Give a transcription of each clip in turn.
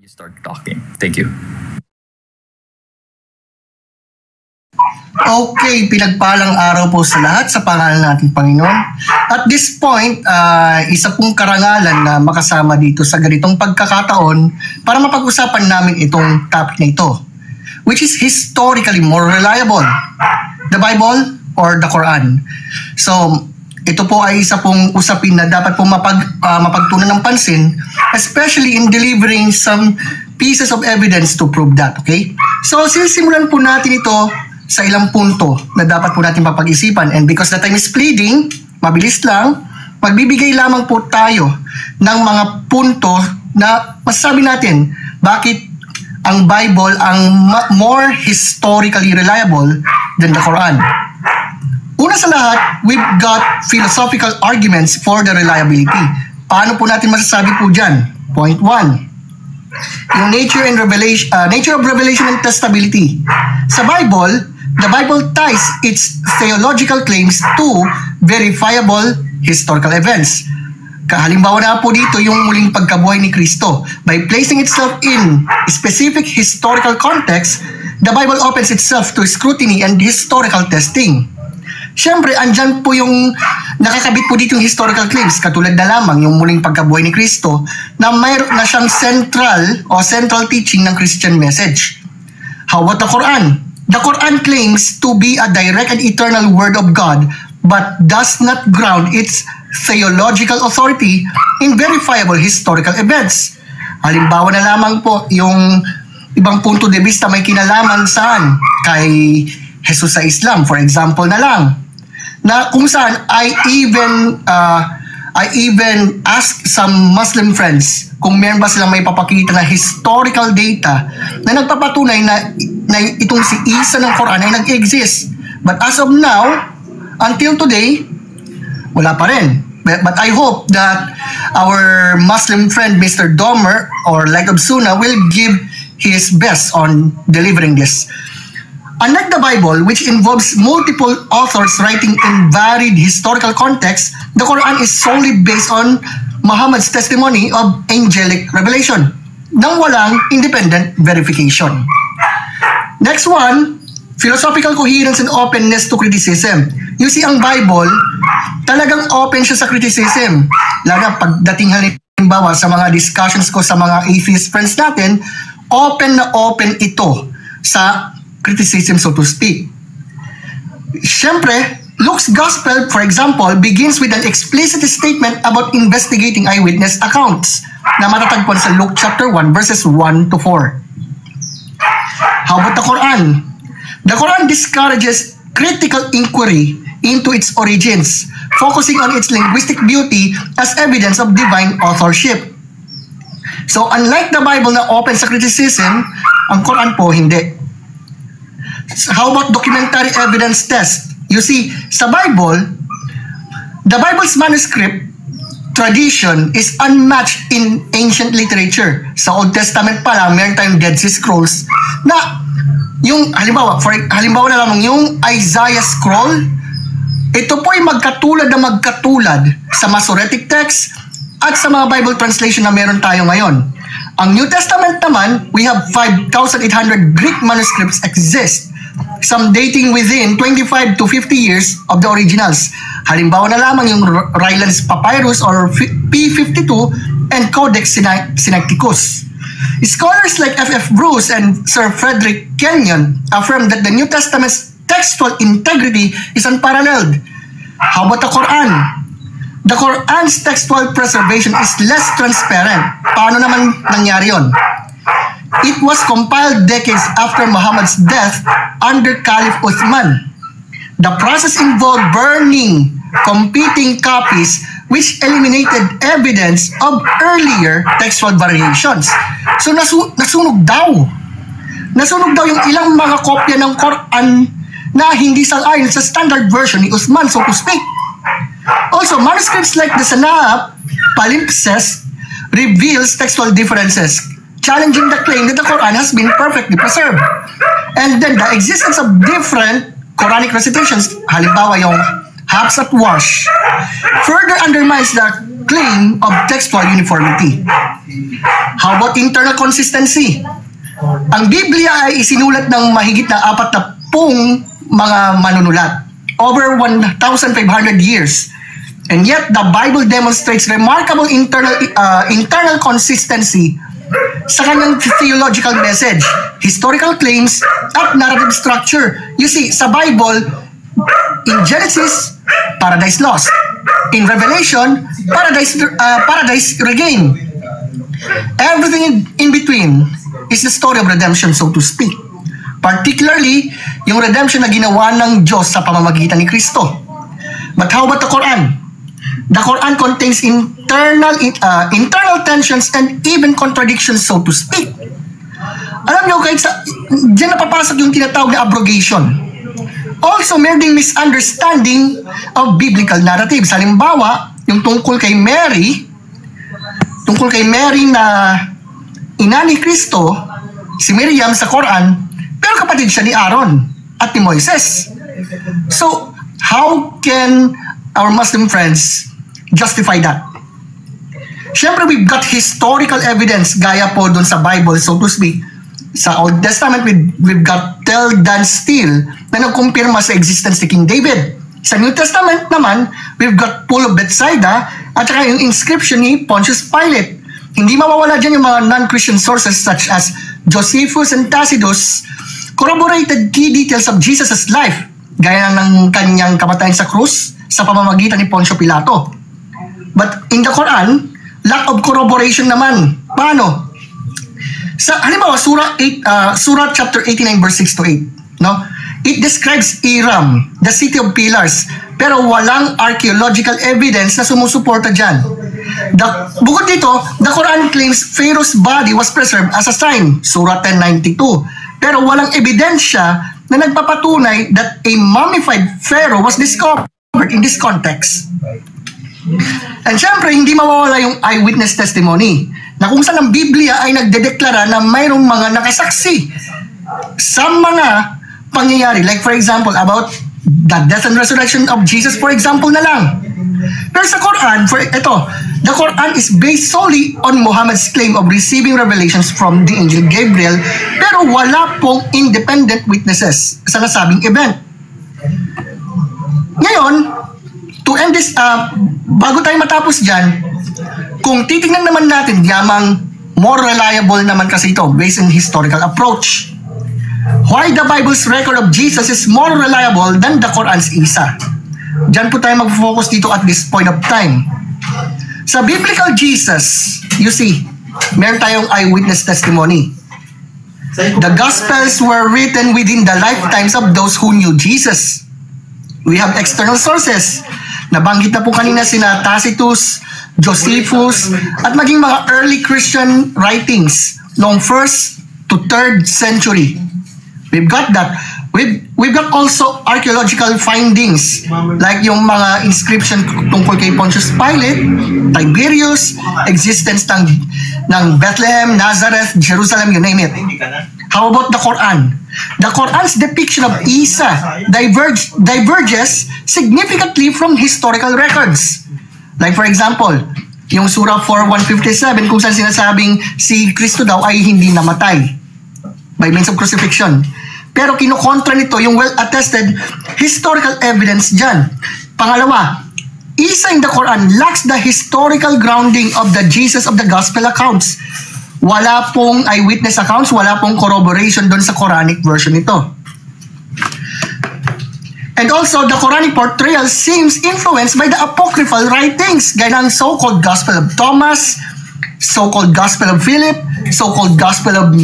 you start talking. Thank you. Okay, pinagpalang araw po sa lahat sa pangalan nating Panginoon. At this point, isa pong karangalan na makasama dito sa ganitong pagkakataon para mapag-usapan namin itong topic na ito, which is historically more reliable, the Bible or the Quran. So, ito po ay isa pong usapin na dapat po mapagtunan ng pansin, especially in delivering some pieces of evidence to prove that, okay? So, sisimulan po natin ito sa ilang punto na dapat po natin mapag-isipan. And because the time is fleeting, mabilis lang, magbibigay lamang po tayo ng mga punto na masasabi natin bakit ang Bible ang more historically reliable than the Quran. Una sa lahat, we've got philosophical arguments for the reliability. Paano po natin masasabi po dyan? Point 1. Yung nature of revelation and testability. Sa Bible, the Bible ties its theological claims to verifiable historical events. Kahalimbawa na po dito yung muling pagkabuhay ni Kristo. By placing itself in specific historical context, the Bible opens itself to scrutiny and historical testing. Siyempre, andyan po yung nakakabit po dito yung historical claims, katulad na lamang yung muling pagkabuhay ni Kristo na mayroon na siyang central teaching ng Christian message. How about the Quran? The Quran claims to be a direct and eternal word of God but does not ground its theological authority in verifiable historical events. Halimbawa na lamang po yung ibang punto de vista may kinalaman saan kay Jesus sa Islam, for example na lang, na kung saan I even asked some Muslim friends kung meron ba silang may papakita na historical data na nagpapatunay na itong si Isa ng Quran ay nag-exist. But as of now, until today, wala pa rin. But I hope that our Muslim friend Mr. Domer or Light of Sunnah will give his best on delivering this. Unlike the Bible, which involves multiple authors writing in varied historical contexts, the Quran is solely based on Muhammad's testimony of angelic revelation nang walang independent verification. Next one, philosophical coherence and openness to criticism. You see, ang Bible, talagang open siya sa criticism. Lalo na pagdating halimbawa sa mga discussions ko sa mga atheist friends natin, open na open ito sa criticism, so to speak. Siyempre, Luke's Gospel, for example, begins with an explicit statement about investigating eyewitness accounts na matatagpuan sa Luke chapter 1 verses 1 to 4. How about the Quran? The Quran discourages critical inquiry into its origins, focusing on its linguistic beauty as evidence of divine authorship. So, unlike the Bible na open sa criticism, ang Quran po hindi. How about documentary evidence test? You see, sa Bible, the Bible's manuscript tradition is unmatched in ancient literature. Sa Old Testament pa lang, meron tayong Dead Sea Scrolls na yung, halimbawa na lamang yung Isaiah Scroll, ito po ay magkatulad sa Masoretic text at sa mga Bible translation na meron tayo ngayon. Ang New Testament naman, we have 5,800 Greek manuscripts exist, some dating within 25 to 50 years of the originals. Halimbawa na lamang yung Ryland's Papyrus or P52 and Codex Sinaiticus. Scholars like F.F. Bruce and Sir Frederick Kenyon affirm that the New Testament's textual integrity is unparalleled. How about the Quran? The Quran's textual preservation is less transparent. Paano naman nangyari yon? It was compiled decades after Muhammad's death under Caliph Uthman. The process involved burning competing copies which eliminated evidence of earlier textual variations. So nasunog daw yung ilang mga kopya ng Quran na hindi sang-ayon sa standard version ni Uthman, so to speak. Also, manuscripts like the Sanaa Palimpsest reveals textual differences, challenging the claim that the Quran has been perfectly preserved. And then the existence of different Quranic recitations, halimbawa yung Hafs at Warsh, further undermines the claim of textual uniformity. How about internal consistency? Ang Biblia ay isinulat ng mahigit na 40 mga manunulat, over 1,500 years. And yet, the Bible demonstrates remarkable internal consistency sa kanyang theological message, historical claims, at narrative structure. You see, sa Bible, in Genesis, paradise lost. In Revelation, paradise regained. Everything in between is the story of redemption, so to speak. Particularly, yung redemption na ginawa ng Diyos sa pamamagitan ni Kristo. But how about the Quran? The Quran contains internal tensions and even contradictions, so to speak. Alam nyo, kahit diyan napapasok yung tinatawag na abrogation. Also, meron misunderstanding of biblical narratives. Halimbawa, yung tungkol kay Mary na ina ni Kristo, si Miriam sa Quran, pero kapatid siya ni Aaron at ni Moises. So, how can our Muslim friends justify that? Siyempre, we've got historical evidence gaya po dun sa Bible, so to speak. Sa Old Testament, we've got Tel Dan Steel na nagkumpirma sa existence ni King David. Sa New Testament naman, we've got Pool of Bethsaida at saka yung inscription ni Pontius Pilate. Hindi mawawala dyan yung mga non-Christian sources such as Josephus and Tacitus corroborated key details of Jesus' life, gaya ng kanyang kamatayan sa krus sa pamamagitan ni Poncio Pilato. But in the Quran, lack of corroboration naman. Paano? Sa halimbawa, Surah chapter 89 verse 6 to 8, no? It describes Iram, the city of pillars, pero walang archaeological evidence na sumusuporta dyan. Bukod dito, the Quran claims Pharaoh's body was preserved as a sign, Surah 1092, pero walang ebidensya na nagpapatunay that a mummified Pharaoh was discovered in this context. And syempre, hindi mawawala yung eyewitness testimony na kung saan ang Biblia ay nagdedeklara na mayroong mga nakasaksi sa mga pangyayari. Like for example, about the death and resurrection of Jesus, for example na lang. Pero sa Quran, the Quran is based solely on Muhammad's claim of receiving revelations from the angel Gabriel, pero wala pong independent witnesses sa nasabing event. Ngayon, to end this, bago tayo matapos dyan, kung titingnan naman natin, yamang more reliable naman kasi ito based on historical approach. Why the Bible's record of Jesus is more reliable than the Quran's isa? Diyan po tayo mag-focus dito at this point of time. Sa biblical Jesus, you see, meron tayong eyewitness testimony. The Gospels were written within the lifetimes of those who knew Jesus. We have external sources. Nabanggit na po kanina sina Tacitus, Josephus, at maging mga early Christian writings noong 1st to 3rd century. We've got that. We've got also archaeological findings like yung mga inscription tungkol kay Pontius Pilate, Tiberius, existence ng Bethlehem, Nazareth, Jerusalem, you name it. How about the Quran? The Quran's depiction of Isa diverges significantly from historical records. Like for example, yung Surah 4:157 kung saan sinasabing si Kristo daw ay hindi namatay by means of crucifixion. Pero kinukontra nito yung well-attested historical evidence dyan. Pangalawa, Isa in the Quran lacks the historical grounding of the Jesus of the Gospel accounts. Wala pong eyewitness accounts, wala pong corroboration doon sa Quranic version nito. And also, the Quranic portrayal seems influenced by the apocryphal writings, gaya ng so-called Gospel of Thomas, so-called Gospel of Philip, so-called Gospel of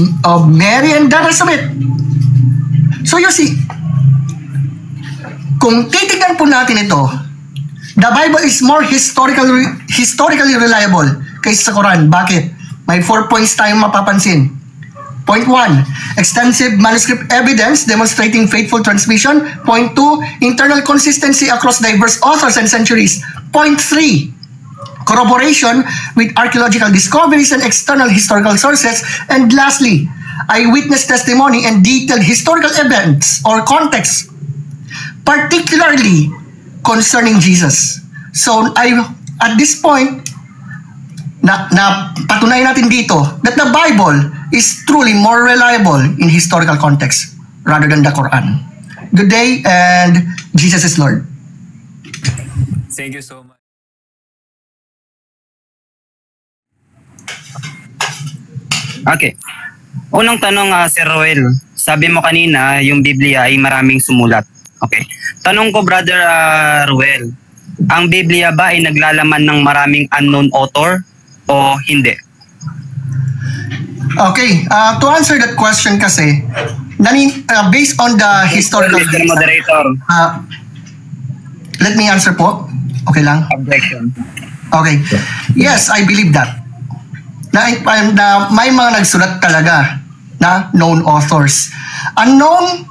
Mary, and the rest of it. So you see, kung titignan po natin ito, the Bible is more historically reliable kaysa sa Quran. Bakit? May 4 points tayong mapapansin. Point 1, extensive manuscript evidence demonstrating faithful transmission. Point 2, internal consistency across diverse authors and centuries. Point 3, corroboration with archaeological discoveries and external historical sources. And lastly, eyewitness testimony and detailed historical events or context, particularly concerning Jesus. So, at this point, patunayan natin dito that the Bible is truly more reliable in historical context rather than the Quran. Good day, and Jesus is Lord. Thank you so much. Okay. Unang tanong, Sir Roel. Sabi mo kanina, yung Biblia ay maraming sumulat. Okay. Tanong ko, Brother Roel, ang Biblia ba ay naglalaman ng maraming unknown author o hindi? Okay. To answer that question kasi, based on the historical Mr. Moderator. Let me answer po. Okay lang? Objection. Okay. Yes, I believe that. Na may mga nagsulat talaga na known authors. Unknown,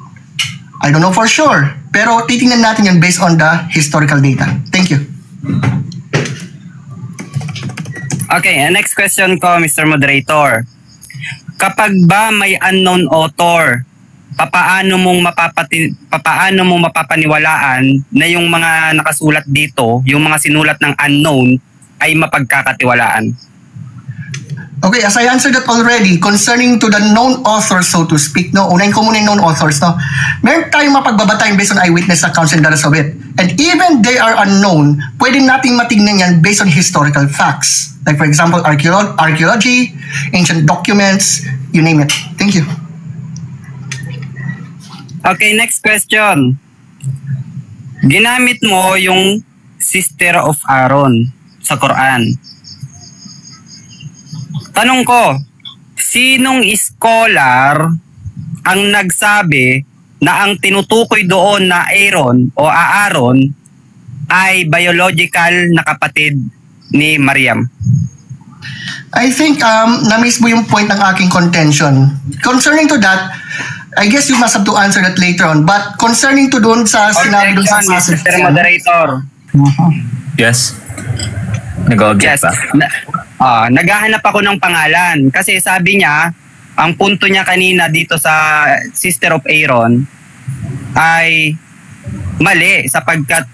I don't know for sure. Pero titingnan natin yan based on the historical data. Thank you. Okay, next question ko, Mr. Moderator. Kapag ba may unknown author, papaano mong mapapaniwalaan na yung mga nakasulat dito, yung mga sinulat ng unknown, ay mapagkakatiwalaan? Okay, as I answered that already, concerning to the known authors, so to speak, no, unahin ko muna yung known authors, no, meron tayong mapagbabatayan based on eyewitness accounts and the rest of it. And even they are unknown, pwede nating matingnan yan based on historical facts. Like for example, archaeology, ancient documents, you name it. Thank you. Okay, next question. Ginamit mo yung Sister of Aaron sa Quran. Tanong ko, sinong scholar ang nagsabi na ang tinutukoy doon na Aaron o Aaron ay biological na kapatid ni Mariam? I think na-miss mo yung point ng aking contention. Concerning to that, I guess you must have to answer that later on. But concerning to doon sa sinabi doon sa passage. Mr. Moderator. Yes. Nag-object Yes. pa. Naghahanap ako ng pangalan kasi sabi niya, ang punto niya kanina dito sa Sister of Aaron ay mali sapagkat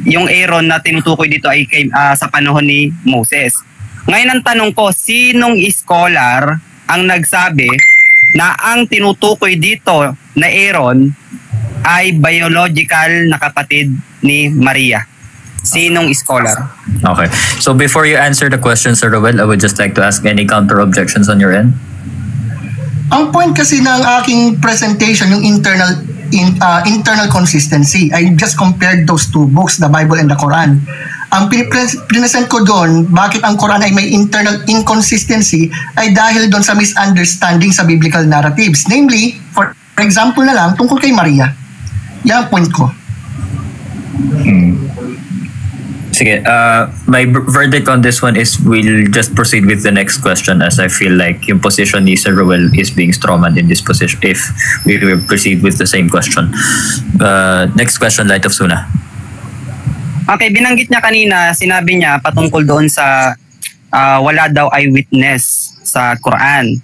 yung Aaron na tinutukoy dito ay sa panahon ni Moses. Ngayon ang tanong ko, sinong scholar ang nagsabi na ang tinutukoy dito na Aaron ay biological na kapatid ni Maria? Sinong scholar? Okay. So before you answer the question, Sir Roel, I would just like to ask any counter objections on your end. Ang point kasi ng aking presentation, yung internal consistency. I just compared those two books, the Bible and the Quran. Ang present ko doon, bakit ang Quran ay may internal inconsistency ay dahil doon sa misunderstanding sa biblical narratives. Namely, for example na lang, tungkol kay Maria. Yan ang point ko. Sige, my verdict on this one is we'll just proceed with the next question as I feel like yung position ni Sir Roel is being strawman in this position if we will proceed with the same question. Next question, Light of Suna. Okay, binanggit niya kanina, sinabi niya patungkol doon sa wala daw eyewitness sa Quran.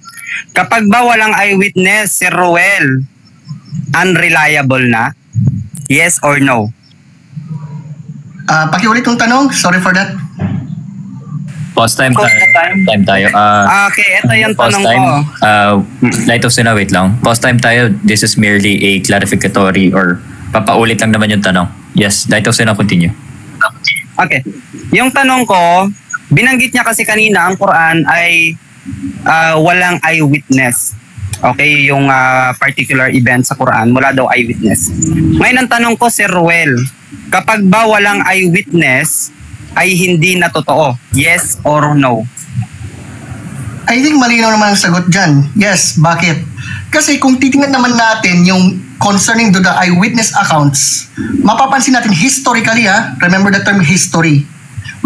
Kapag ba walang eyewitness, Sir Roel, unreliable na? Yes or no? Pakiulit yung tanong. Sorry for that. Pause time tayo. Time tayo. Okay, ito yung pause tanong time. ko. Light of Suna, wait lang. Pause time tayo. This is merely a clarificatory or papaulit lang naman yung tanong. Yes, Light of Suna, continue. Okay. Yung tanong ko, binanggit niya kasi kanina ang Quran ay walang eyewitness. Okay, yung particular event sa Quran, wala daw eyewitness. Ngayon ang tanong ko, Sir Roel, kapag ba walang eyewitness, ay hindi na totoo? Yes or no? I think malinaw naman ang sagot dyan. Yes, bakit? Kasi kung titingnan naman natin yung concerning to the eyewitness accounts, mapapansin natin historically, remember the term history.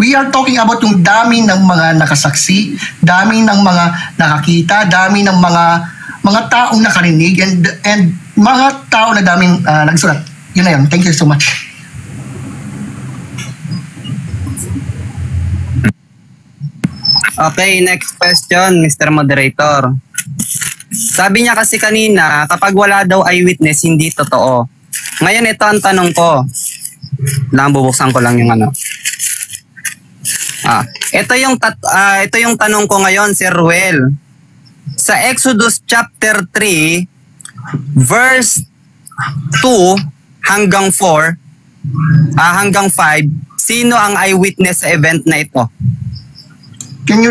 We are talking about yung dami ng mga nakasaksi, dami ng mga nakakita, dami ng mga taong nakarinig, and mga tao na daming nagsulat. Yun na yun. Thank you so much. Okay, next question, Mr. Moderator. Sabi niya kasi kanina, kapag wala daw eyewitness, hindi totoo. Ngayon, ito ang tanong ko. Bubuksan ko lang yung ano. Ito yung tanong ko ngayon, Sir Ruel. Sa Exodus chapter 3, verse 2 hanggang 4, hanggang 5, sino ang eyewitness sa event na ito? Can you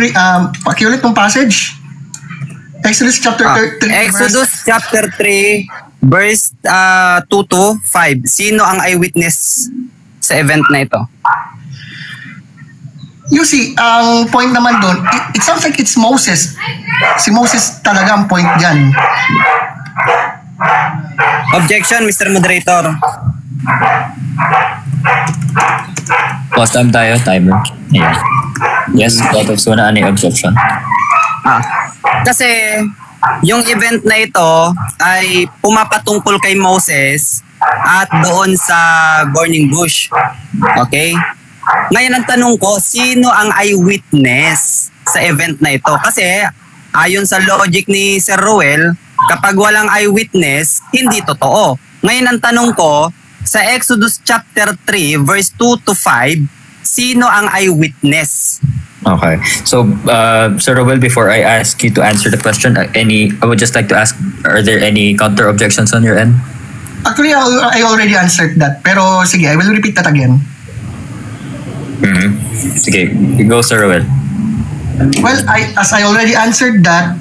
pakiulit ng passage? Exodus chapter 3. Exodus chapter 3, verse 2 to 5. Sino ang eyewitness sa event na ito? You see, ang point naman doon, it sounds like it's Moses. Si Moses talaga ang point dyan. Objection, Mr. Moderator. Pause time tayo, timer. Ayan. Yes, Dr. Suna, ano yung objection? Kasi yung event na ito ay pumapatungkol kay Moses at doon sa burning bush. Okay? Ngayon ang tanong ko, sino ang eyewitness sa event na ito? Kasi ayon sa logic ni Sir Ruel, kapag walang eyewitness, hindi totoo. Ngayon ang tanong ko, sa Exodus chapter 3, verse 2 to 5, sino ang eyewitness? Okay. So, Sir Ruel, before I ask you to answer the question, I would just like to ask, are there any counter objections on your end? Actually, I already answered that. Pero sige, I will repeat that again. Sige, go Sir Ruel. Well, as I already answered that,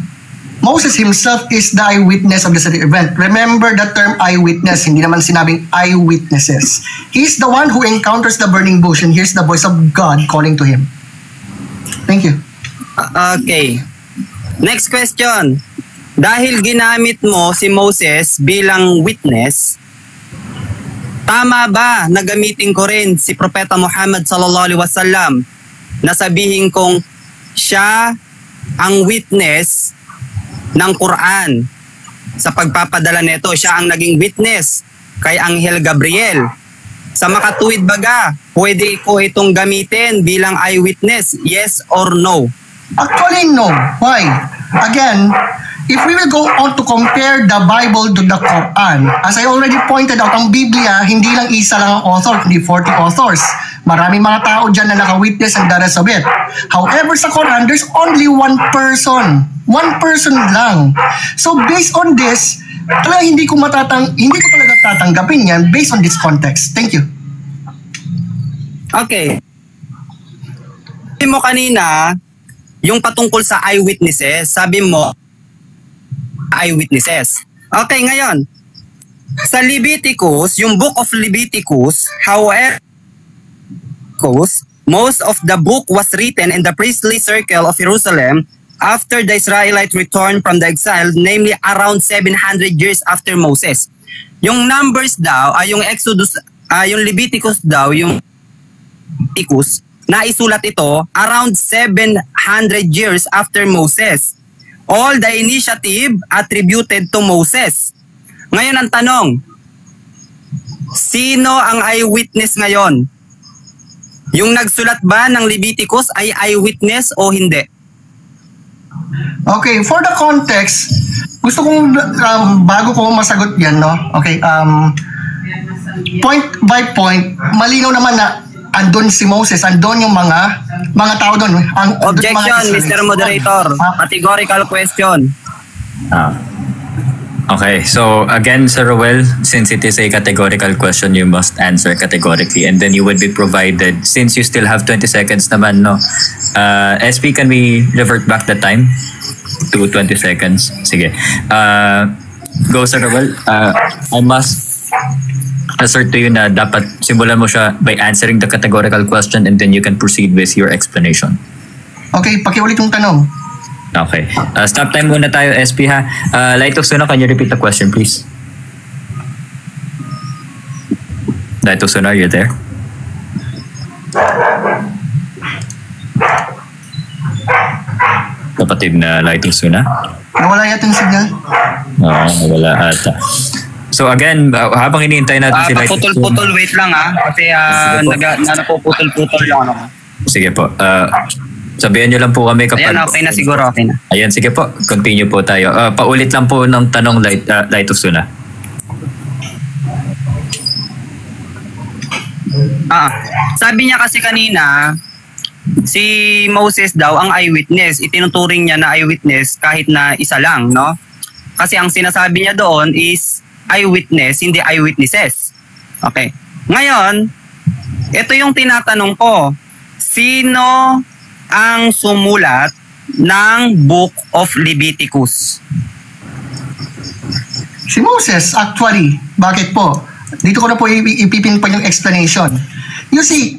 Moses himself is the eyewitness of the said event. Remember the term eyewitness, hindi naman sinabing eyewitnesses. He's the one who encounters the burning bush and hears the voice of God calling to him. Thank you. Okay. Next question. Dahil ginamit mo si Moses bilang witness, tama ba na gamitin ko rin si Propeta Muhammad sallallahu alaihi wasallam na sabihin kong siya ang witness ng Quran sa pagpapadala nito? Siya ang naging witness kay Anghel Gabriel. Sa makatuwid baga, pwede ko itong gamitin bilang eyewitness? Yes or no? Actually, no. Why? Again, if we will go on to compare the Bible to the Quran, as I already pointed out, ang Biblia, hindi lang isa lang ang author, hindi 40 authors. Maraming mga tao dyan na naka-witness and the rest of it. However, sa Quran, there's only one person. One person lang. So, based on this, talaga hindi ko talaga tatanggapin yan based on this context. Thank you. Okay. Sabi mo kanina, yung patungkol sa eyewitnesses, sabi mo, eyewitnesses. Okay, ngayon, sa Leviticus, yung book of Leviticus, however, most of the book was written in the priestly circle of Jerusalem after the Israelites returned from the exile, namely around 700 years after Moses. Yung Numbers daw, yung Exodus, yung Leviticus daw, yung Leviticus, naisulat ito around 700 years after Moses. All the initiative attributed to Moses. Ngayon ang tanong, sino ang eyewitness ngayon? Yung nagsulat ba ng Leviticus ay eyewitness o hindi? Okay, for the context, gusto kong bago ko masagot yan, no? Okay, point by point, malinaw naman na andun si Moses, andun yung mga tao doon. Objection, Mr. Moderator. Categorical question. Okay, so again, Sir Ruel, since it is a categorical question, you must answer categorically, and then you would be provided, since you still have 20 seconds naman, no? SP, can we revert back the time to 20 seconds? Sige. Go, Sir Ruel. I must assert to you na dapat simulan mo siya by answering the categorical question and then you can proceed with your explanation. Okay, pakiulit yung tanong. Okay. Stop time muna tayo, SP ha. Light of Suna, can you repeat the question, please? Light of Suna, you're there? Kapatid na Light of Suna? Nawala yata yung signal. Nawala ata. So again, habang iniintay natin si Light of Suna. Putol-putol, wait lang kasi napuputol-putol lang ako. Sige po. Sabihan nyo lang po kami kapag... Ayan, okay na siguro, okay na. Ayan, sige po. Continue po tayo. Paulit lang po ng tanong, Light of Suna. Sabi niya kasi kanina, si Moses daw ang eyewitness. Itinuturing niya na eyewitness kahit na isa lang, no? Kasi ang sinasabi niya doon is eyewitness, hindi eyewitnesses. Okay. Ngayon, ito yung tinatanong ko. Sino ang sumulat ng Book of Leviticus? Si Moses, actually. Bakit po? Dito ko na po ipipinpoint yung explanation. You see,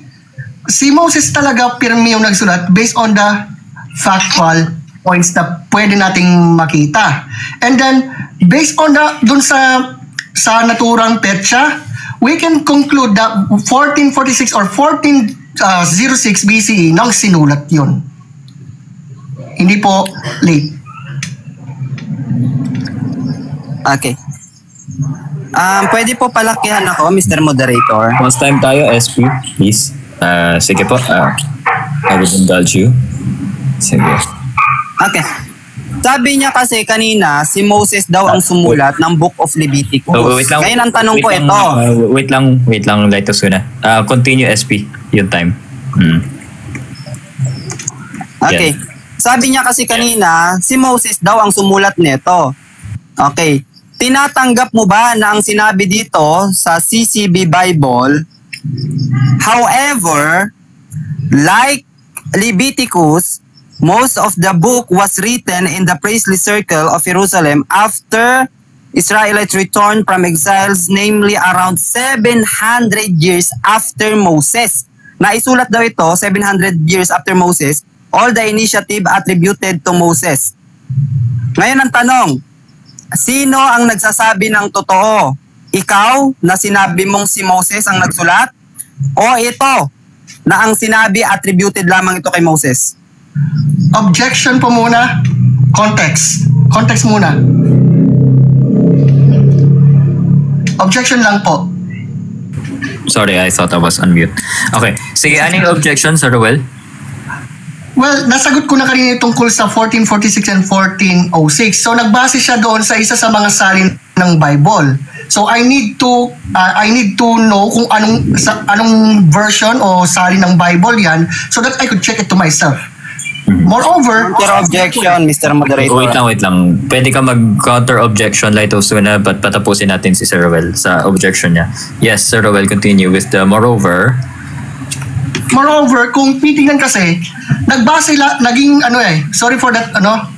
si Moses talaga pirmi yung nagsulat based on the factual points na pwede nating makita. And then, based on dun sa naturang petsa, we can conclude that 1446 or 1406 BCE nang sinulat yun. Hindi po late. Okay. Pwede po palakihan ako, Mr. Moderator. Last time tayo, SP, please. Sige po. I would indulge you. Sige. Okay. Sabi niya kasi kanina, si Moses daw ang sumulat ng Book of Leviticus. Wait lang. Ngayon ang tanong ko lang, ito. Wait lang, Lightos Una. Continue, SP, yung time. Okay. Yeah. Sabi niya kasi kanina, si Moses daw ang sumulat nito. Okay. Tinatanggap mo ba na ang sinabi dito sa CCB Bible, however, like Leviticus, most of the book was written in the priestly circle of Jerusalem after Israelites returned from exiles, namely around 700 years after Moses. Naisulat daw ito, 700 years after Moses, all the initiative attributed to Moses. Ngayon ang tanong, sino ang nagsasabi ng totoo? Ikaw na sinabi mong si Moses ang nagsulat? O ito na ang sinabi attributed lamang ito kay Moses? Objection po muna. Context. Context muna. Objection lang po. Sorry, I thought I was on mute. Okay. Sige, anong objection, Sir Ruel? Well, nasagot ko na kanina tungkol sa 1446 and 1406. So nagbase siya doon sa isa sa mga salin ng Bible. So I need to know kung anong version o salin ng Bible 'yan so that I could check it to myself. Moreover, Counter objection, Mr. Moderator. Wait lang. Pwede ka mag-counter objection, Lightos Una, but patapusin natin si Sir Ruel sa objection niya. Yes, Sir Ruel, continue with the moreover, kung titingnan kasi,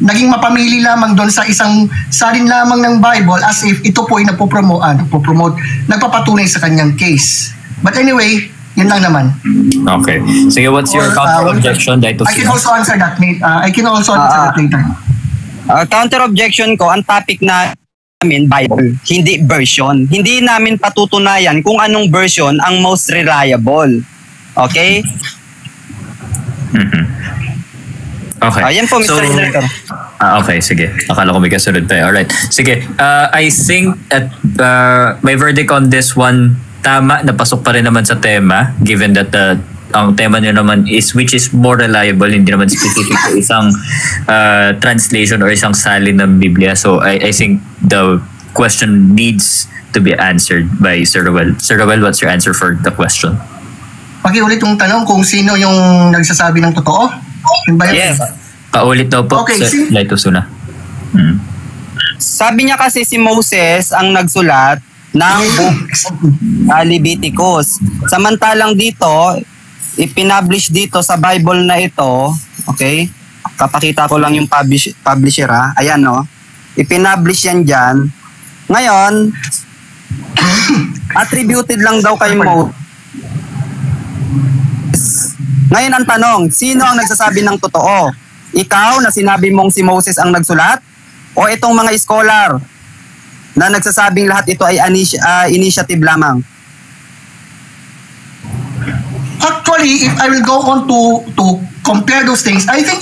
naging mapamili lamang doon sa isang salin lamang ng Bible as if ito po ay nagpapatunay sa kanyang case. But anyway, yun lang naman. Okay. Sige, what's your counter objection, Lightos Una? I can also answer that later. Counter objection ko, ang topic namin Bible, hindi version. Hindi namin patutunayan kung anong version ang most reliable. Okay? Mm-hmm. Okay. Ayan po, Mr. Moderator. Okay, sige. Akala ko may kasunod pa. Alright. Sige. I think at my verdict on this one, tama, napasok pa rin naman sa tema, given that ang tema niya naman is which is more reliable, hindi naman specific to isang translation or isang salin ng Biblia. So I think the question needs to be answered by Sir Ruel. Sir Ruel, what's your answer for the question? Pakiulit yung tanong kung sino yung nagsasabi ng totoo? Yun ba yun? Yes. Paulit daw po, Okay, Sir Lightos Una. Sabi niya kasi si Moses ang nagsulat ng book Leviticus. Samantalang dito, ipinablish dito sa Bible na ito, okay? Kapakita ko lang yung publisher ha. Ayan no. Ipinablish yan dyan. Ngayon, attributed lang daw kay Moses. Ngayon ang tanong, sino ang nagsasabi ng totoo? Ikaw na sinabi mong si Moses ang nagsulat? O itong mga scholar na nagsasabing lahat ito ay initiative lamang? Actually, if I will go on to compare those things, I think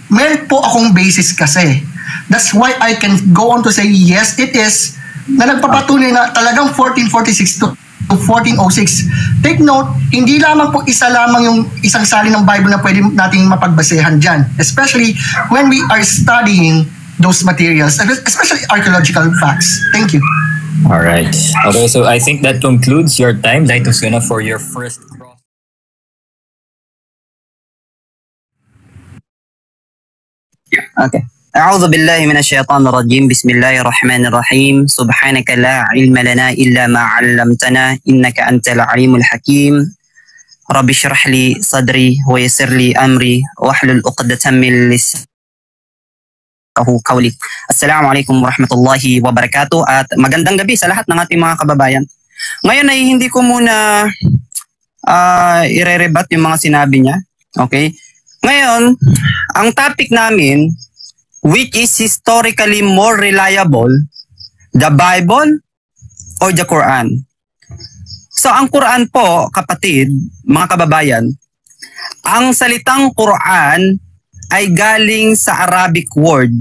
meron po akong basis kasi. That's why I can go on to say yes, it is na nagpapatunay na talagang 1446 to 1406. Take note, hindi lamang po isa lamang yung isang salin ng Bible na pwede nating mapagbasehan dyan. Especially when we are studying those materials, especially archaeological facts. Thank you. Alright. Okay, so I think that concludes your time, Lightos Una, for your first Okay. أعوذ بالله من الشيطان الرجيم. بسم الله الرحمن الرحيم. سبحانك لا علم لنا إلا ما علمتنا إنك أنت العليم الحكيم. رب اشرح لي صدري ويسر لي أمري واحلل عقدة من لساني قولي. Assalamu alaikum warahmatullahi wabarakatuh at magandang gabi sa lahat ng ating mga kababayan. Ngayon ay hindi ko muna ire-rebat yung mga sinabi niya. Okay? Ngayon, ang topic namin, which is historically more reliable, the Bible or the Quran? So ang Quran po, kapatid, mga kababayan, ang salitang Quran ay galing sa Arabic word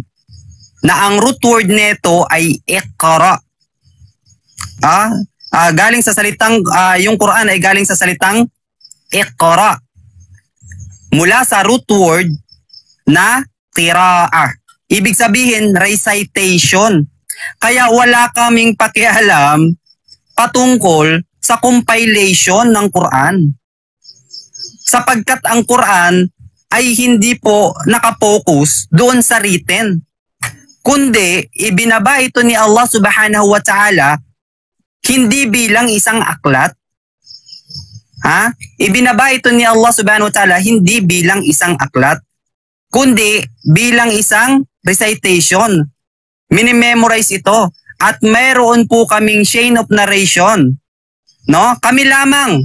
na ang root word nito ay iqra. Galing sa salitang yung Quran ay galing sa salitang iqra. Mula sa root word na qiraah. Ibig sabihin recitation. Kaya wala kaming pakialam patungkol sa compilation ng Quran. Sapagkat ang Quran ay hindi po nakapokus doon sa written. Kundi ibinaba ito ni Allah Subhanahu wa Ta'ala hindi bilang isang aklat. Ibinaba ito ni Allah Subhanahu wa Ta'ala hindi bilang isang aklat, kundi bilang isang recitation. Minimemorize ito at mayroon po kaming chain of narration. No? Kami lamang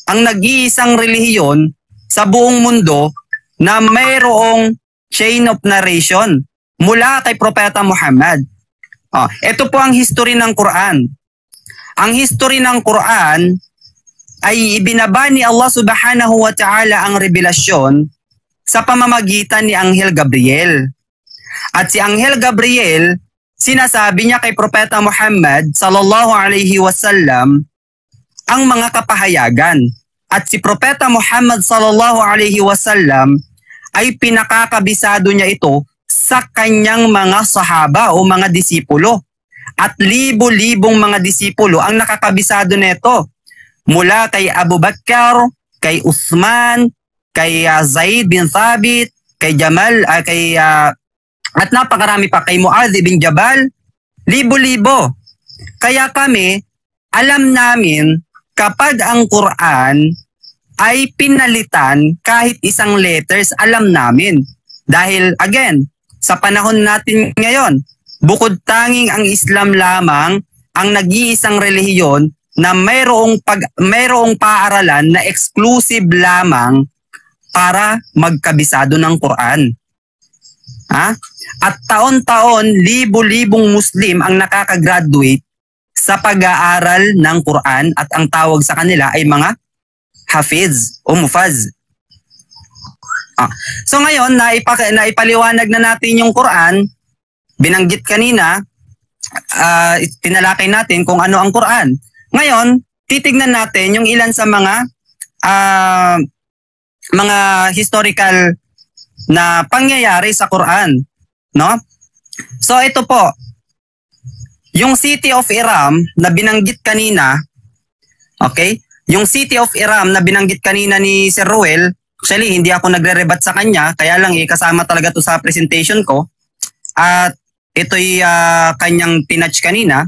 ang nag-iisang relihiyon sa buong mundo na mayroong chain of narration mula kay Propeta Muhammad. Ito po ang history ng Quran. Ang history ng Quran ay ibinaba ni Allah Subhanahu wa Ta'ala ang revelasyon sa pamamagitan ni Anghel Gabriel. At si Anghel Gabriel, sinasabi niya kay Propeta Muhammad sallallahu alaihi wasallam ang mga kapahayagan. At si Propeta Muhammad sallallahu alaihi wasallam ay pinakakabisado niya ito sa kanyang mga sahaba o mga disipulo. At libo-libong mga disipulo ang nakakabisado nito. Mula kay Abu Bakar, kay Uthman, kay Zaid bin Thabit, kay Jamal, at napakarami pa, kay Muadh bin Jabal, libo-libo. Kaya kami, alam namin kapag ang Quran ay pinalitan kahit isang letters, alam namin. Dahil again, sa panahon natin ngayon, bukod tanging ang Islam lamang ang nag-iisang relihiyon na mayroong paaralan na exclusive lamang para magkabisado ng Quran. At taon-taon, libo-libong Muslim ang nakakagraduate sa pag-aaral ng Quran at ang tawag sa kanila ay mga hafiz o mufaz. So ngayon, naipaliwanag na natin yung Quran, binanggit kanina, tinalakay natin kung ano ang Quran. Ngayon, titignan natin yung ilan sa mga historical na pangyayari sa Quran, no? So ito po, yung city of Iram na binanggit kanina, okay? Yung city of Iram na binanggit kanina ni Sir Ruel, actually hindi ako nagre-rebat sa kanya, kaya lang kasama talaga to sa presentation ko. At ito'y kanyang pinatch kanina.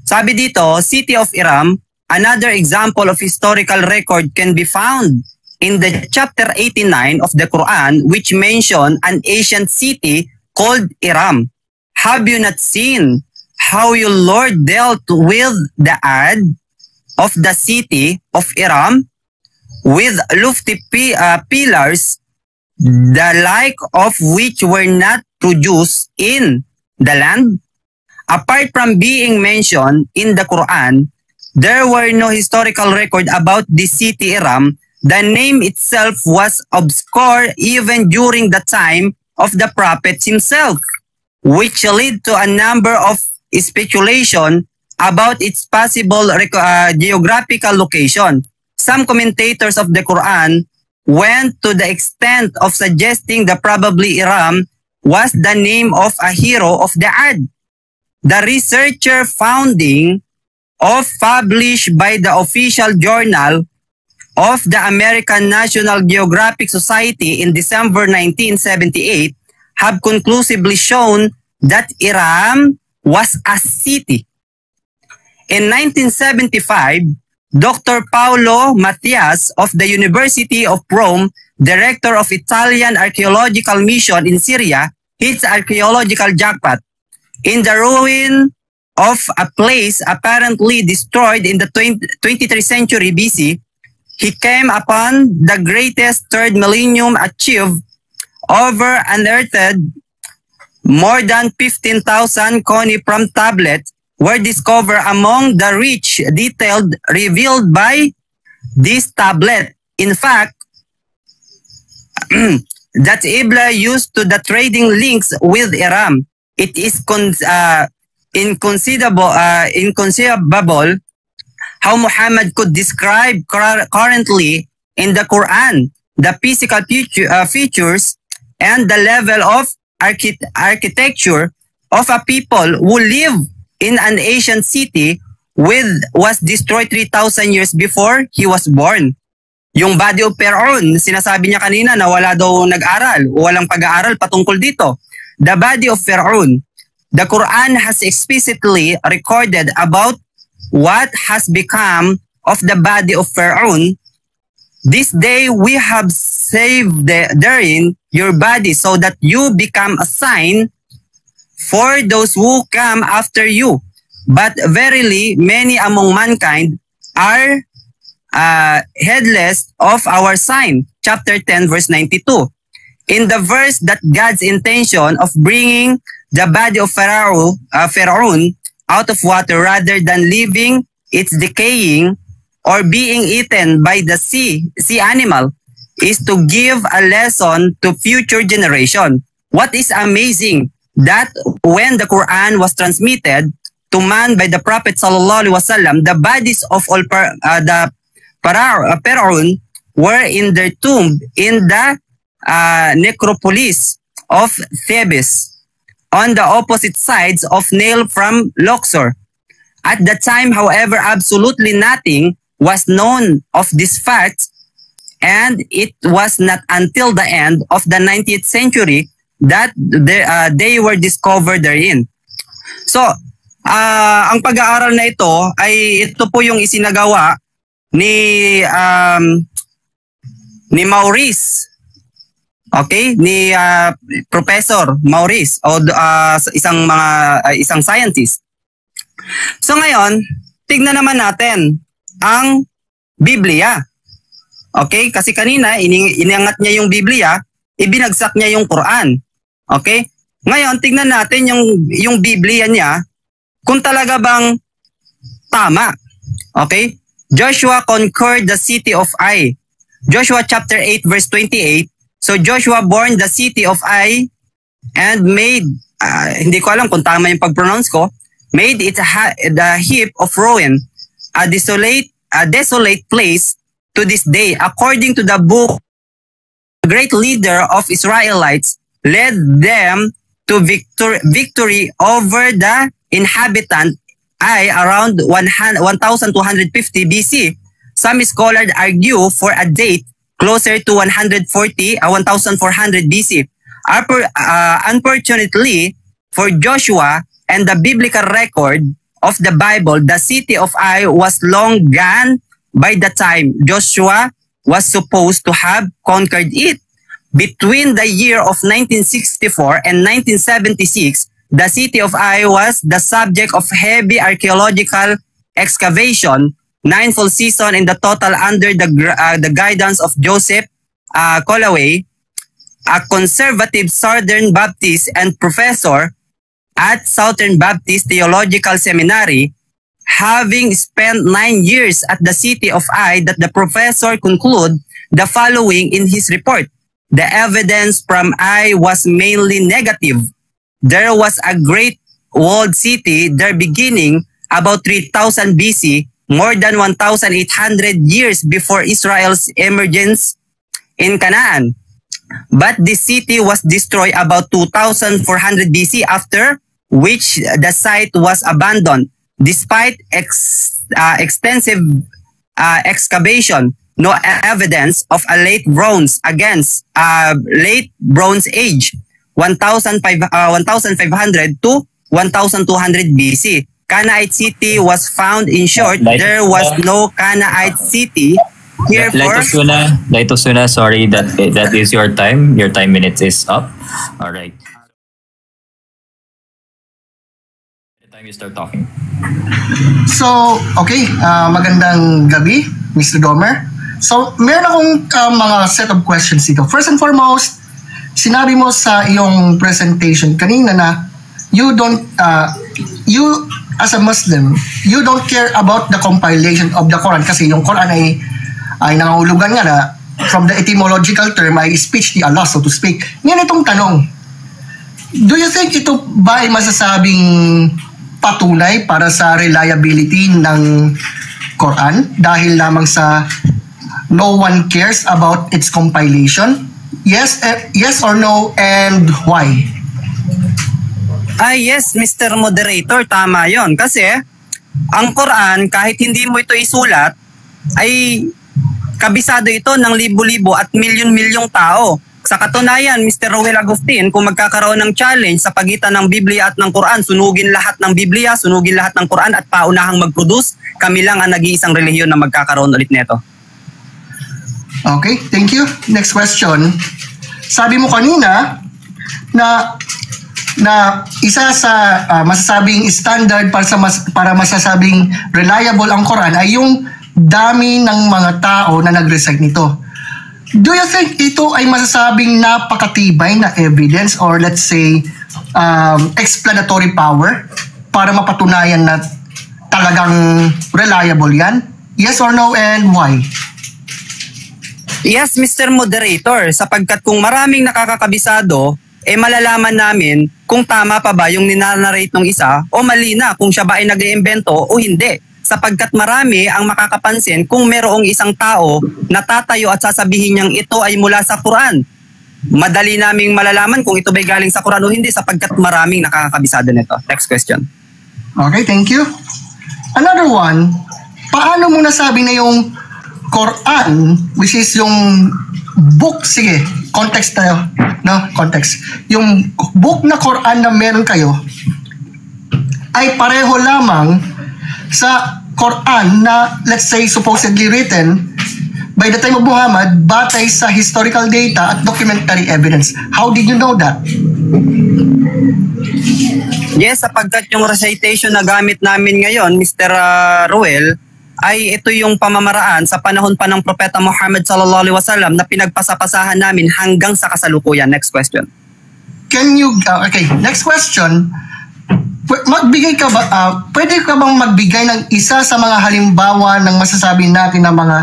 Sabi dito, city of Iram, another example of historical record can be found in the chapter 89 of the Quran, which mention an ancient city called Iram. Have you not seen how your Lord dealt with the ad of the city of Iram with lofty pillars, the like of which were not produced in the land? Apart from being mentioned in the Quran, there were no historical record about this city Iram. The name itself was obscure even during the time of the prophet himself, which led to a number of speculation about its possible geographical location. Some commentators of the Quran went to the extent of suggesting that probably Iram was the name of a hero of the Ad. The researcher founding of published by the official journal of the American National Geographic Society in December 1978 have conclusively shown that Iram was a city. In 1975, Dr. Paolo Mattias of the University of Rome, director of Italian Archaeological Mission in Syria, hits archaeological jackpot. In the ruin of a place apparently destroyed in the 23rd century BC, he came upon the greatest third millennium achieved over unearthed. More than 15,000 cuneiform tablets were discovered among the rich detail revealed by this tablet. In fact, that Ibla used to the trading links with Iram. It is inconceivable how Muhammad could describe currently in the Quran the physical features and the level of architecture of a people who live in an ancient city was destroyed 3,000 years before he was born. Yung body of Pharaoh, sinasabi niya kanina na wala daw nag-aral, walang pag-aaral patungkol dito. The body of Pharaoh, the Quran has explicitly recorded about what has become of the body of Pharaoh. This day we have saved therein your body so that you become a sign for those who come after you. But verily, many among mankind are heedless of our sign. Chapter 10, verse 92. In the verse that God's intention of bringing the body of Pharaoh out of water rather than leaving its decaying or being eaten by the sea animal is to give a lesson to future generation. What is amazing that when the Quran was transmitted to man by the Prophet sallallahu alaihi wasallam, the bodies of all the Pharaoh were in their tomb in the necropolis of Thebes on the opposite sides of Nile from Luxor. At the time, however, absolutely nothing was known of this fact, and it was not until the end of the 19th century that they were discovered therein. So, ang pag-aaral na ito po yung isinagawa ni Maurice, okay, ni Professor Maurice o isang scientist. So ngayon, tignan naman natin ang Biblia. Okay, kasi kanina iniangat niya yung Biblia, ibinagsak niya yung Quran. Okay? Ngayon, tignan natin yung Biblia niya kung talaga bang tama. Okay? Joshua conquered the city of Ai. Joshua chapter 8 verse 28. So Joshua burned the city of Ai and made, hindi ko alam kung tama yung pag-pronounce ko, made it the heap of ruin, a desolate place to this day. According to the book, the great leader of Israelites led them to victory over the inhabitant Ai around 1250 BC. Some scholars argue for a date closer to 1400 BC. Unfortunately, for Joshua and the biblical record of the Bible, the city of Ai was long gone by the time Joshua was supposed to have conquered it. Between the year of 1964 and 1976, the city of Ai was the subject of heavy archaeological excavation, 9 full seasons in the total under the guidance of Joseph Colloway, a conservative Southern Baptist and professor at Southern Baptist Theological Seminary. Having spent 9 years at the city of Ai, that the professor concluded the following in his report. The evidence from Ai was mainly negative. There was a great walled city there beginning about 3000 BC, more than 1,800 years before Israel's emergence in Canaan. But this city was destroyed about 2400 BC, after which the site was abandoned. Despite extensive excavation, no evidence of a late Bronze Age. 1500 to 1200 BC. Canaanite city was found. In short, there was no Canaanite city. Light of Suna, sorry, that is your time. Your time minutes is up. All right. The time you start talking. So, okay, magandang gabi, Mr. Domer. So, meron akong mga set of questions dito. First and foremost, sinabi mo sa iyong presentation kanina na you as a Muslim, you don't care about the compilation of the Quran kasi yung Quran ay nangahulugan nga na from the etymological term ay speech ni Allah, so to speak. Ngayon itong tanong, do you think ito ba ay masasabing patunay para sa reliability ng Quran dahil lamang sa no one cares about its compilation? Yes or no, and why? Yes, Mr. Moderator, tama yon. Kasi ang Quran, kahit hindi mo ito isulat, ay kabisado ito ng libo-libo at milyon-milyong tao. Sa katunayan, Mr. Roel Agustin, kung magkakaroon ng challenge sa pagitan ng Biblia at ng Quran, sunugin lahat ng Biblia, sunugin lahat ng Quran at paunahang mag-produce, kami lang ang nag-iisang relihiyon na magkakaroon ulit nito. Okay, thank you. Next question. Sabi mo kanina na isa sa masasabing standard para masasabing reliable ang Quran ay yung dami ng mga tao na nag-recite nito. Do you think ito ay masasabing napakatibay na evidence or let's say explanatory power para mapatunayan na talagang reliable yan? Yes or no, and why? Yes, Mr. Moderator, sapagkat kung maraming nakakakabisado, malalaman namin kung tama pa ba yung ninanarrate ng isa o mali na kung siya ba ay nag-iimbento o hindi. Sapagkat marami ang makakapansin kung merong isang tao na tatayo at sasabihin niyang ito ay mula sa Quran. Madali naming malalaman kung ito ba galing sa Quran o hindi sapagkat maraming nakakabisado nito. Next question. Okay, thank you. Another one, paano mo nasabi na yung Quran, which is yung book, sige, context tayo, no? Context. Yung book na Quran na meron kayo ay pareho lamang sa Quran na, let's say, supposedly written by the time of Muhammad batay sa historical data at documentary evidence. How did you know that? Yes, sapagkat yung recitation na gamit namin ngayon, Mr. Roel, ay ito yung pamamaraan sa panahon pa ng Propeta Muhammad sallallahu alaihi wasallam na pinagpasapasahan namin hanggang sa kasalukuyan. Next question. Can you, okay, next question. Pwede ka bang magbigay ng isa sa mga halimbawa ng masasabi natin ng mga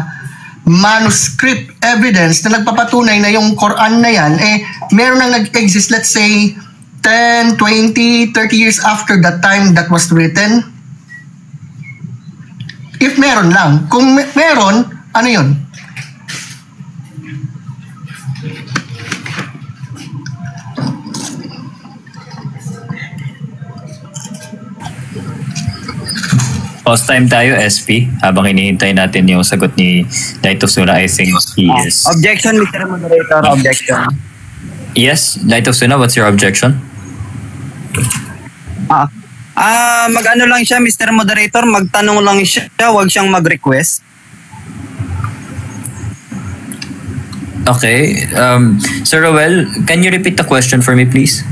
manuscript evidence na nagpapatunay na yung Quran na yan, meron nang nag-exist, let's say, 10, 20, 30 years after the time that was written? If meron lang. Kung meron, ano yun? Pause time tayo, SP, habang hinihintay natin yung sagot ni Light of Suna. I think he is... Objection, Mr. Moderator. Objection. Yes, Light of Suna, what's your objection? Mag-ano lang siya, Mr. Moderator, magtanong lang siya, wag siyang mag-request. Okay. Sir Roel, can you repeat the question for me, please?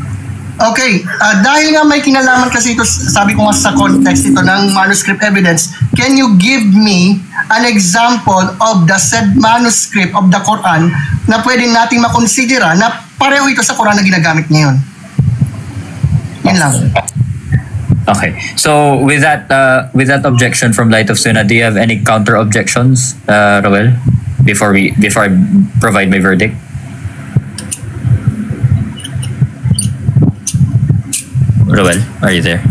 Okay. Dahil nga may kinalaman kasi ito, sabi ko nga sa context ito ng manuscript evidence, can you give me an example of the said manuscript of the Quran na pwede nating makonsidera na pareho ito sa Quran na ginagamit ngayon? Yan lang. Okay. So with that objection from Light of Suna, do you have any counter objections, Roel, before I provide my verdict? Roel, are you there?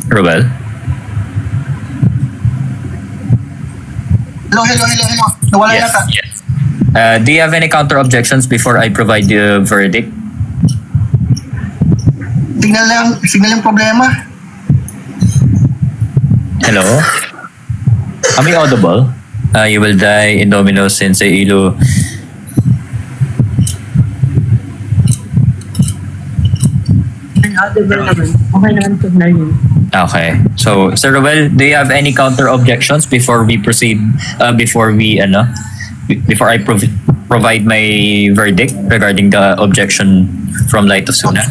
Roel? Hello. Nawala Yes. yata. Yes. Do you have any counter objections before I provide the verdict? Signal yung problema. Hello? Am I audible? You will die in Domino Sensei Ilo. Audible naman. Okay naman signal yun. Okay. So, Sir Ruel, do you have any counter objections before we proceed, before I provide my verdict regarding the objection from Light of Suna?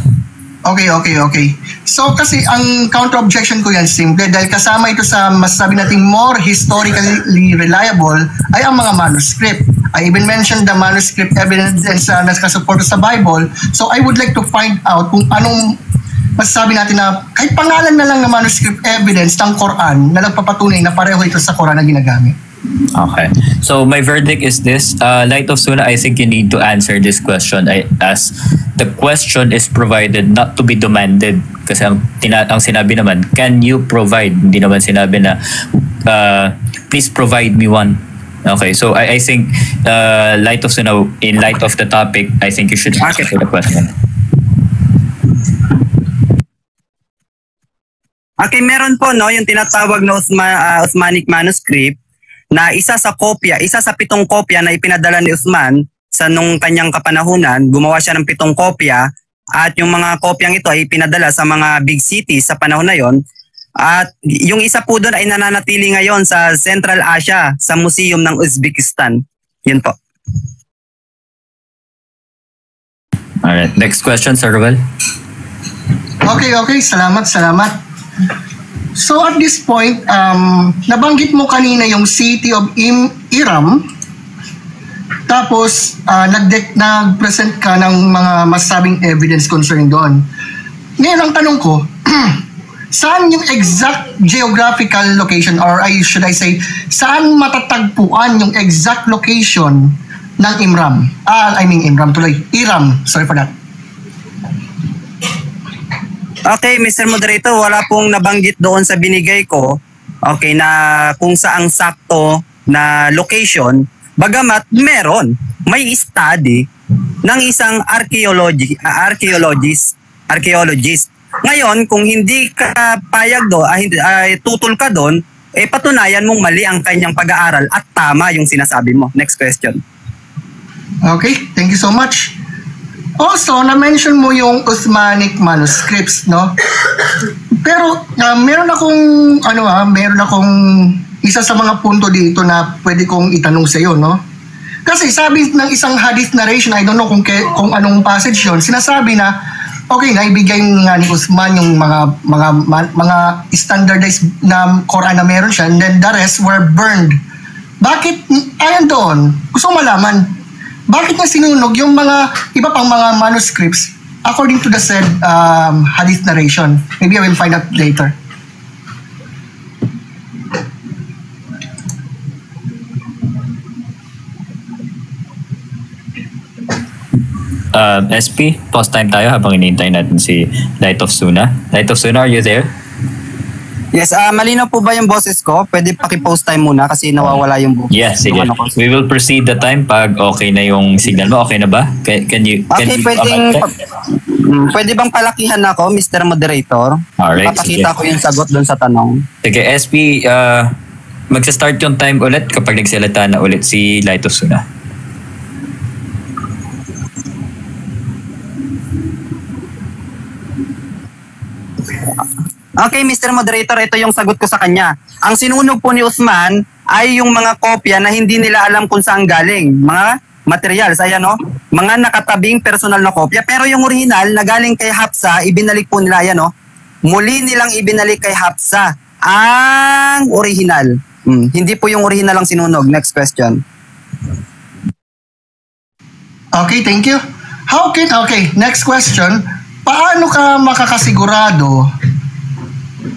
Okay. So kasi ang counter-objection ko yan simple dahil kasama ito sa masasabi nating more historically reliable ay ang mga manuscript. I even mentioned the manuscript evidence na nakasuporta sa Bible. So I would like to find out kung anong masasabi natin na kahit pangalan na lang ng manuscript evidence ng Quran na nagpapatunay na pareho ito sa Quran na ginagamit. Okay. So my verdict is this. Light of Suna, I think you need to answer this question as the question is provided not to be demanded. Kasi ang sinabi naman, can you provide? Hindi naman sinabi na, please provide me one. Okay, so I think Light of Suna, in light of the topic, I think you should answer the question. Okay, meron po yung tinatawag na Uthmanic manuscript na isa sa 7 kopya na ipinadala ni Uthman sa nung kanyang kapanahunan. Gumawa siya ng 7 kopya at yung mga kopyang ito ay pinadala sa mga big cities sa panahon na yon. At yung isa po doon ay nananatili ngayon sa Central Asia sa Museum ng Uzbekistan. Yun po. Alright, next question, Sir Ruel. Okay. Salamat. So at this point, nabanggit mo kanina yung city of Iram. Tapos nag-present ka ng mga masabing evidence concerning doon. Ngayon ang tanong ko, saan yung exact geographical location or should I say, saan matatagpuan yung exact location ng Iram? Iram. Sorry for that. Okay, Mr. Moderator, wala pong nabanggit doon sa binigay ko, okay, na kung saang sakto na location, bagamat may study ng isang archaeologist. Ngayon, kung hindi ka payag doon, tutol ka doon, patunayan mong mali ang kanyang pag-aaral at tama yung sinasabi mo. Next question. Okay, thank you so much. Also, na-mention mo yung Uthmanic manuscripts, no? Pero meron akong isa sa mga punto dito na pwede kong itanong sa iyo, no? Kasi sabi ng isang hadith narration, I don't know kung anong passage yun, sinasabi na okay, naibigay nga ni Uthman yung mga standardized na Quran na meron siya, and then the rest were burned. Bakit ayon doon? Gusto ko malaman, bakit niya sinunog yung mga iba pang mga manuscripts according to the said hadith narration? Maybe I will find out later. SP, pause time tayo habang hinihintay natin si Light of Suna. Light of Suna, are you there? Yes, malinaw po ba yung boses ko? Pwede paki-post time muna kasi nawawala yung boses. Yes, sige. We will proceed the time pag okay na yung signal mo. Okay na ba? Can you pwede bang palakihan ako, Mr. Moderator? Alright, papakita ko yung sagot doon sa tanong. Sige, SP, magsa-start yung time ulit kapag nagsalita na ulit si Light of Suna. Okay, Mr. Moderator, ito yung sagot ko sa kanya. Ang sinunog po ni Uthman ay yung mga kopya na hindi nila alam kung saan galing. Mga materials, ayan o. Mga nakatabing personal na kopya. Pero yung original na galing kay Hafsa, ibinalik po nila, ayan o. Muli nilang ibinalik kay Hafsa ang original. Hindi po yung original ang sinunog. Next question. Okay, thank you. Next question. Paano ka makakasigurado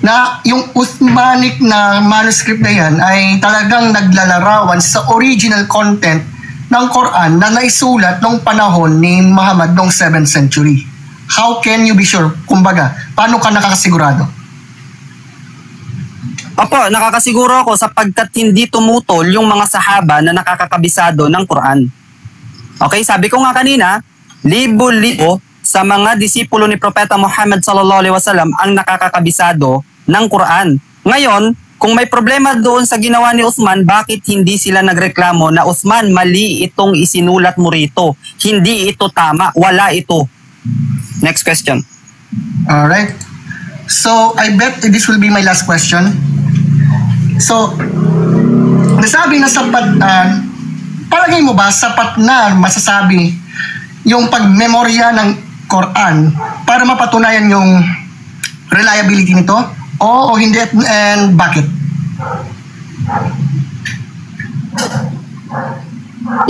na yung Uthmanic na manuscript na yan ay talagang naglalarawan sa original content ng Quran na naisulat nung panahon ni Muhammad noong 7th century? How can you be sure? Kumbaga, paano ka nakakasigurado? Opo, nakakasiguro ako sapagkat hindi tumutol yung mga sahaba na nakakakabisado ng Quran. Okay, sabi ko nga kanina, libo-libo sa mga disipulo ni Propeta Muhammad sallallahu alaihi wasallam ang nakakakabisado ng Quran. Ngayon, kung may problema doon sa ginawa ni Usman, bakit hindi sila nagreklamo na Usman, mali itong isinulat mo rito. Hindi ito tama. Wala ito. Next question. Alright. So, I bet this will be my last question. So, nasabi na sapat, palagay mo ba sapat na masasabi yung pagmemorya ng Quran para mapatunayan yung reliability nito? O hindi, and bakit?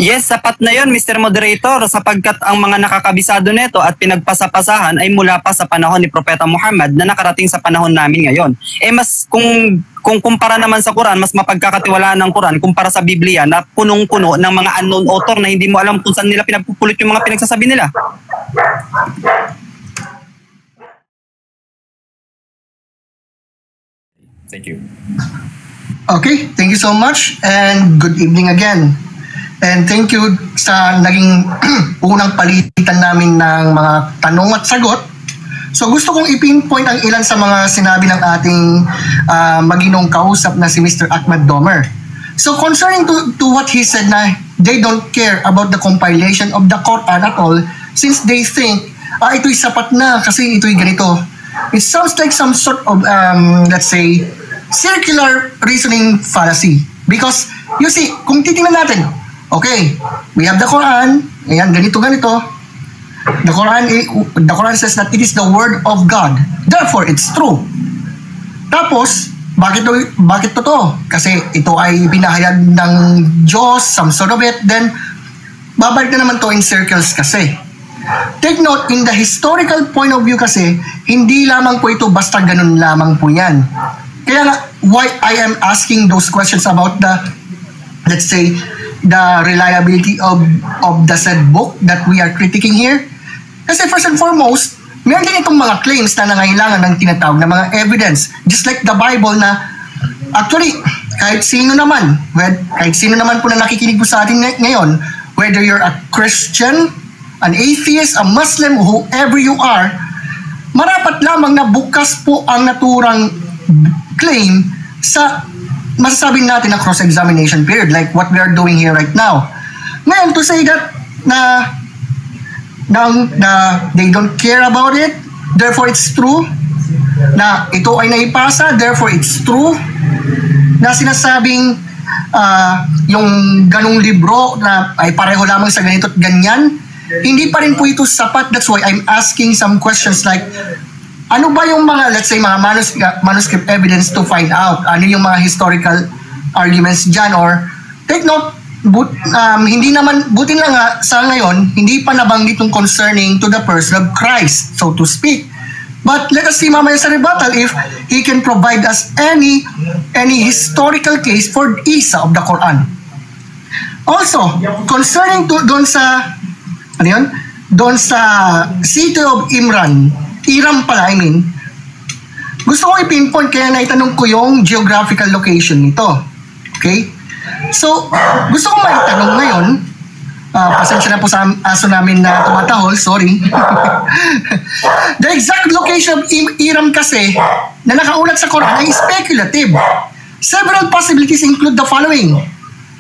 Yes, sapat na yon, Mr. Moderator, sapagkat ang mga nakakabisado nito at pinagpasapasahan ay mula pa sa panahon ni Propeta Muhammad na nakarating sa panahon namin ngayon. Mas kung kumpara naman sa Quran, mas mapagkakatiwalaan ng Quran kumpara sa Biblia na punong-puno ng mga unknown author na hindi mo alam kung saan nila pinagpupulot yung mga pinagsasabi nila. Thank you. Okay, thank you so much and good evening again. And thank you sa naging unang palitan namin ng mga tanong at sagot. So gusto kong i-pinpoint ang ilan sa mga sinabi ng ating maginong kausap na si Mr. Ahmad Domer. So concerning to what he said na they don't care about the compilation of the Quran at all since they think ito'y sapat na kasi ito'y ganito. It sounds like some sort of, let's say, circular reasoning fallacy. Because, you see, kung titingnan natin, okay, we have the Quran, ayan, ganito. The Quran says that it is the word of God. Therefore, it's true. Tapos, bakit totoo? Kasi ito ay binahayag ng Diyos, some sort of it, then, babalik na naman to in circles kasi. Take note, in the historical point of view kasi, hindi lamang po ito basta ganun lamang po yan. Kaya nga, why I am asking those questions about the, let's say, the reliability of the said book that we are critiquing here. Kasi first and foremost, meron din itong mga claims na nangailangan ng tinatawag na mga evidence. Just like the Bible na, actually, kahit sino naman po na nakikinig po sa atin ngayon, whether you're a Christian, an atheist, a Muslim, whoever you are, marapat lamang na bukas po ang naturang claim sa masasabi natin na cross-examination period like what we are doing here right now. Ngayon, to say that na they don't care about it, therefore it's true, na ito ay naipasa, therefore it's true, na sinasabing yung ganong libro na ay pareho lamang sa ganito at ganyan, hindi pa rin po ito sapat. That's why I'm asking some questions like, ano ba yung mga, let's say, mga manuscript evidence to find out? Ano yung mga historical arguments dyan? Or, take note, buti lang nga, sa ngayon, hindi pa nabanggit yung concerning to the person of Christ, so to speak. But let us see mamaya sa rebuttal if he can provide us any historical case for Isa of the Quran. Also, concerning to doon sa doon sa city of Iram pala, gusto ko i-pinpoint kaya naitanong ko yung geographical location nito. Okay? So, gusto ko maitanong ngayon, pasensya na po sa aso namin na tumatahol, sorry. The exact location of Iram kasi na nakaulat sa Quran ay speculative. Several possibilities include the following.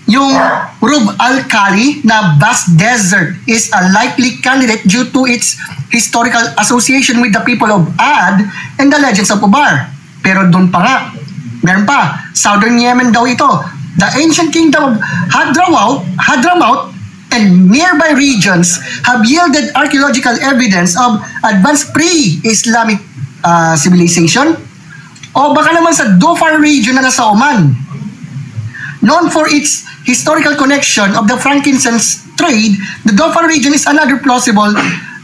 Yung Rub al-Khali na vast desert is a likely candidate due to its historical association with the people of Ad and the legends of Ubar. Pero doon pa nga, meron pa, southern Yemen daw ito. The ancient kingdom of Hadramaut and nearby regions have yielded archaeological evidence of advanced pre-Islamic civilization. O baka naman sa Dhofar region na nasa Oman. Known for its historical connection of the frankincense trade, the Dhofar region is another plausible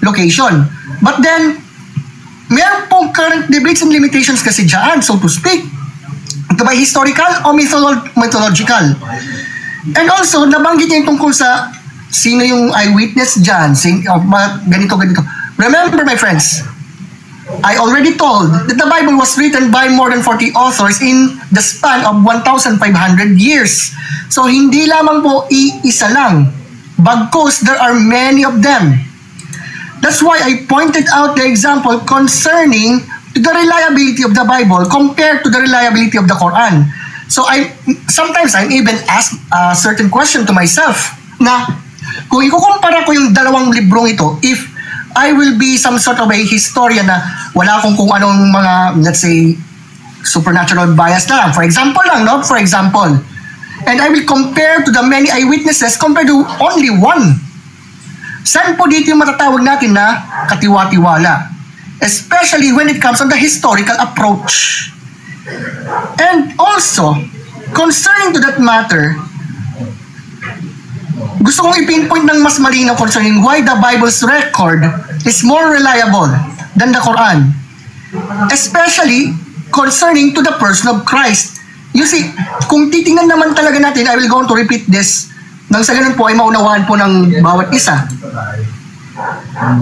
location. But then, meron pong current debates and limitations kasi dyan, so to speak. Ito ba historical o mythological? And also, nabanggit niya yung tungkol sa sino yung eyewitness dyan, ganito. Remember, my friends, I already told that the Bible was written by more than 40 authors in the span of 1,500 years. So, hindi lamang po iisa lang. Bagkus, there are many of them. That's why I pointed out the example concerning to the reliability of the Bible compared to the reliability of the Quran. So sometimes I'm even asked a certain question to myself na kung ikukumpara ko yung dalawang librong ito, if I will be some sort of a historian na wala akong kung anong mga, let's say, supernatural bias na lang. For example lang, no? For example. And I will compare to the many eyewitnesses compared to only one. Saan po dito yung matatawag natin na katiwa-tiwala? Especially when it comes on the historical approach. And also, concerning to that matter, gusto kong ipinpoint ng mas malinaw concerning why the Bible's record is more reliable than the Quran. Especially concerning to the person of Christ. You see, kung titingnan naman talaga natin, I will go on to repeat this, nang sa ganun po ay maunawaan po ng bawat isa.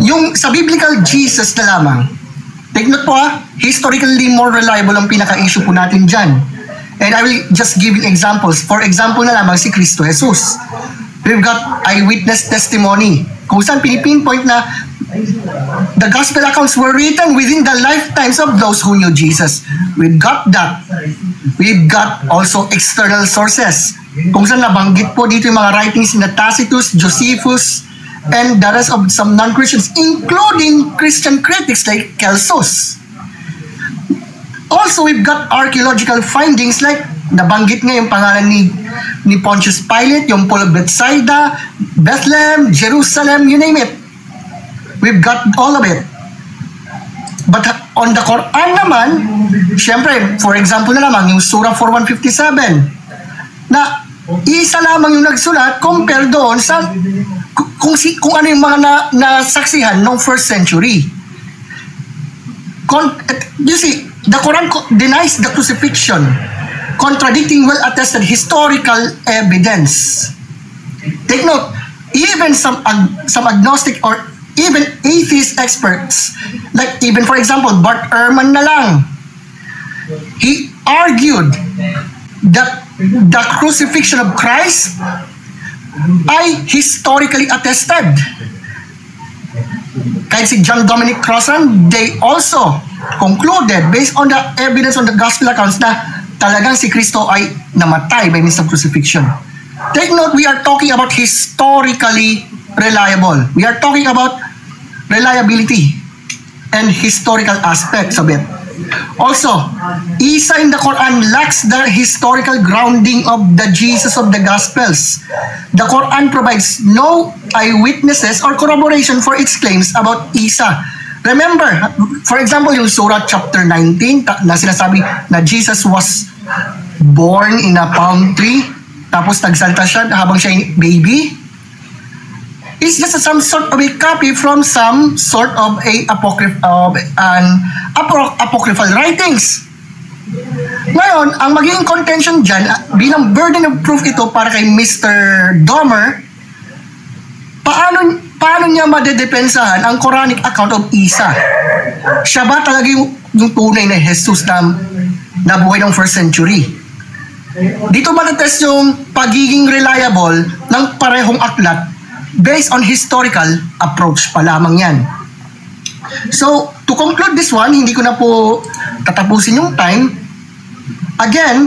Yung sa biblical Jesus na lamang, take note po historically more reliable ang pinaka-issue po natin dyan. And I will just give you examples. For example na lamang si Kristo Jesus. We've got eyewitness testimony kung saan pinipinpoint na the gospel accounts were written within the lifetimes of those who knew Jesus. We've got that. We've got also external sources kung saan nabanggit po dito yung mga writings ni Tacitus, Josephus, and the rest of some non-Christians, including Christian critics like Celsus. Also, we've got archaeological findings like nabanggit nga yung pangalan ni Pontius Pilate, yung Pool of Bethsaida, Bethlehem, Jerusalem, you name it. We've got all of it. But on the Quran naman, syempre, for example na lamang, yung Surah 4157, na isa lamang yung nagsulat compare doon sa kung ano yung mga nasaksihan noong first century. You see, the Quran denies the crucifixion, contradicting well-attested historical evidence. Take note, even some agnostic or even atheist experts, like even for example, Bart Ehrman na lang, he argued that the crucifixion of Christ ay historically attested. Kahit si John Dominic Crossan, they also concluded based on the evidence on the gospel accounts na talagang si Kristo ay namatay by means of crucifixion. Take note, we are talking about historically reliable. We are talking about reliability and historical aspects of it. Also, Isa in the Quran lacks the historical grounding of the Jesus of the Gospels. The Quran provides no eyewitnesses or corroboration for its claims about Isa. Remember, for example, yung Surah chapter 19 na sinasabi na Jesus was born in a palm tree, tapos nagsalta siya habang siya baby. It's just some sort of a copy from some sort of apocryphal writings. Ngayon, ang magiging contention dyan, bilang burden of proof ito para kay Mr. Domer, paano niya madedepensahan ang Quranic account of Isa? Siya ba talaga yung tunay na Jesus na nabuhay ng first century? Dito matetest yung pagiging reliable ng parehong aklat based on historical approach pa lamang yan. So, to conclude this one, hindi ko na po tatapusin yung time. Again,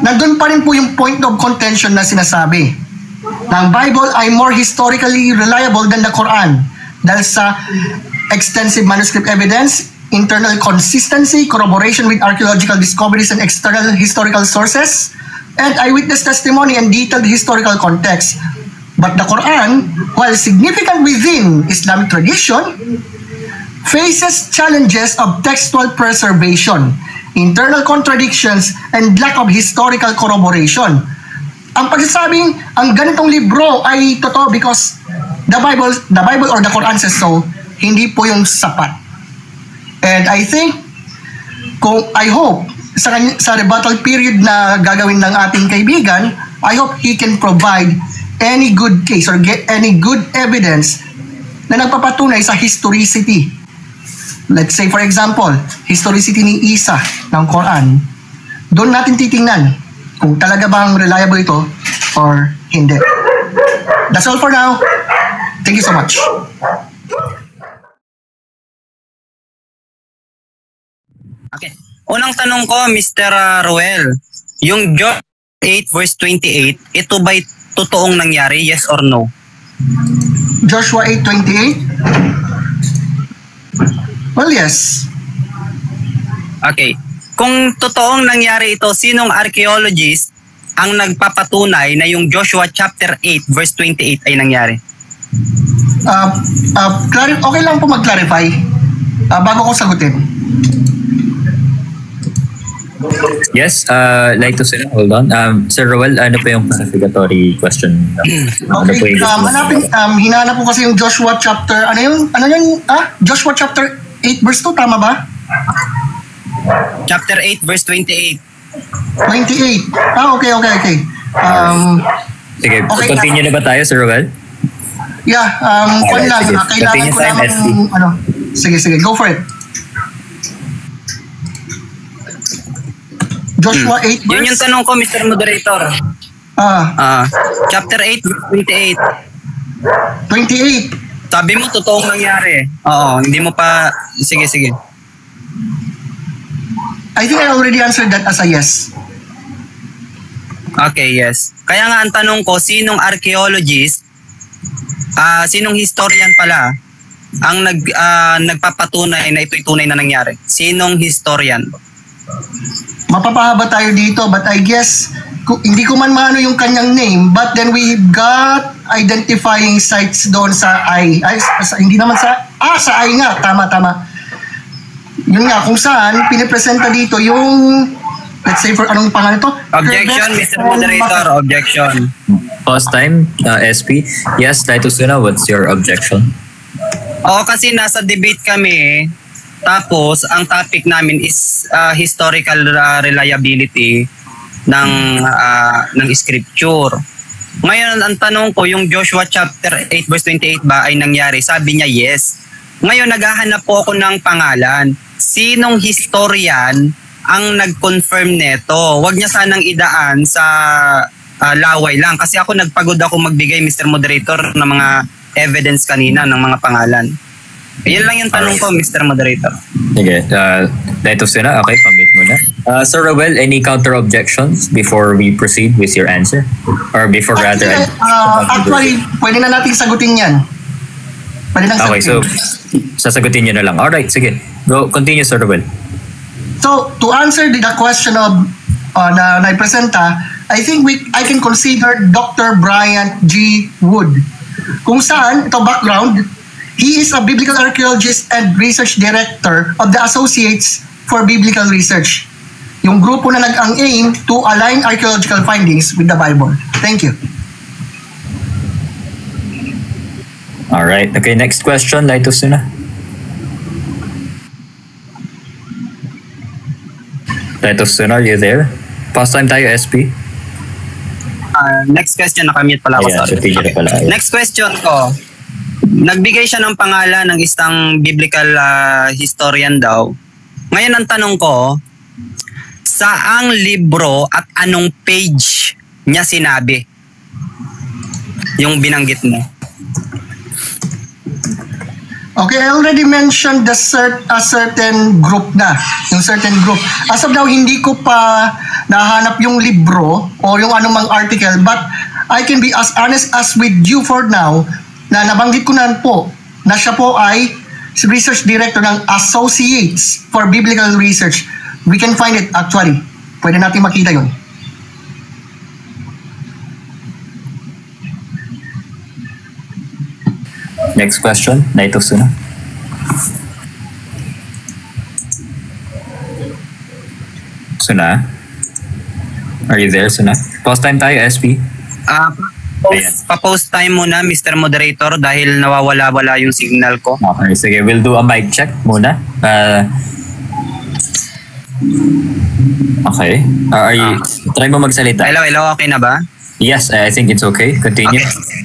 nandun pa rin po yung point of contention na sinasabi. Na ang Bible ay more historically reliable than the Quran dahil sa extensive manuscript evidence, internal consistency, corroboration with archaeological discoveries and external historical sources, and eyewitness testimony and detailed historical context. But the Quran, while significant within Islamic tradition, faces challenges of textual preservation, internal contradictions, and lack of historical corroboration. Ang pagsasabing ang ganitong libro ay totoo because the Bible or the Quran says so, hindi po yung sapat. And I think, I hope, sa rebuttal period na gagawin ng ating kaibigan, I hope he can provide any good case or get any good evidence na nagpapatunay sa historicity. Let's say for example, historicity ni Isa ng Quran. Doon natin titingnan kung talaga bang reliable ito or hindi. That's all for now. Thank you so much. Okay. Unang tanong ko, Mr. Ruel, yung Joshua 8 verse 28, ito ba'y totoong nangyari? Yes or no? Joshua 8:28? Well, yes. Okay. Kung totoong nangyari ito, sinong archaeologist ang nagpapatunay na yung Joshua chapter 8 verse 28 ay nangyari? Okay lang po mag-clarify bago ko sagutin. Yes, like to say, hold on. Sir Roel, ano po yung clarificatory question? Ano po Okay, yung hinanap ko kasi yung Joshua chapter, Joshua chapter 8 verse 2, tama ba? Chapter 8 verse 28. 28. Okay. Sige, Okay, continue na ba tayo, Sir Roel? Yeah, Alright, lang, sige. kailangan Continue ko time, lang, SB. sige, go for it. Joshua 8 Yun yung verse, tanong ko, Mr. Moderator. Chapter 8 verse 28. 28. Sabi mo, totoong nangyari. Oo, hindi mo pa... Sige. I think I already answered that as a yes. Okay, yes. Kaya nga ang tanong ko, sinong archaeologist, sinong historian pala, ang nagpapatunay na ito'y tunay na nangyari? Sinong historian? Mapapahaba tayo dito, but I guess hindi ko man maano yung kanyang name, but then we got identifying sites doon sa hindi naman sa I nga, tama. Yun nga, kung saan pinipresenta dito yung, let's say for anong pangalan ito? Objection, Mr. Moderator, objection. Pause time, SP. Yes, Titus Suna, what's your objection? Oo, kasi nasa debate kami, tapos ang topic namin is historical reliability ng scripture. Ngayon, ang tanong ko, yung Joshua chapter 8 verse 28 ba ay nangyari? Sabi niya yes. Ngayon, naghahanap po ako ng pangalan. Sinong historian ang nag-confirm neto? Huwag niya sanang idaan sa laway lang. Kasi ako nagpagod ako magbigay, Mr. Moderator, ng mga evidence kanina ng mga pangalan. Yan lang yung tanong ko, Mr. Moderator. Sige, Titus Suna, okay, pamit muna. Sir Roel, any counter-objections before we proceed with your answer? Or before rather... Actually, pwede na nating sagutin yan. Pwede nang Okay, so sagutin. sasagutin nyo na lang. Alright, sige. Go, continue, Sir Roel. So, to answer the question of na naipresenta, I think I can consider Dr. Bryant G. Wood. Kung saan, ito background, he is a biblical archaeologist and research director of the Associates for Biblical Research. Yung grupo na ang aim to align archaeological findings with the Bible. Thank you. Alright, okay, next question, Titus Suna. Titus Suna, are you there? Pause time tayo, SP. Next question, nakamute pala ako. Ayan, Sorry. so tigil na pala. Ayan. Next question ko. Nagbigay siya ng pangalan ng isang biblical historian daw. Ngayon ang tanong ko, saang libro at anong page niya sinabi yung binanggit mo? Okay, I already mentioned a certain group na. Yung certain group. As of now, hindi ko pa nahanap yung libro o yung anumang article, but I can be as honest as with you for now na nabanggit ko na po na siya po ay research director ng Associates for Biblical Research. We can find it actually. Pwede natin makita yun. Next question, Titus Suna. Suna? Are you there, Suna? Pause time tayo, SP. Pa-post time muna, Mr. Moderator, dahil nawawala-wala yung signal ko. Okay, sige. We'll do a mic check muna. Okay. Are you... Try mo magsalita. Hello, okay na ba? Yes, I think it's okay. Continue. Okay.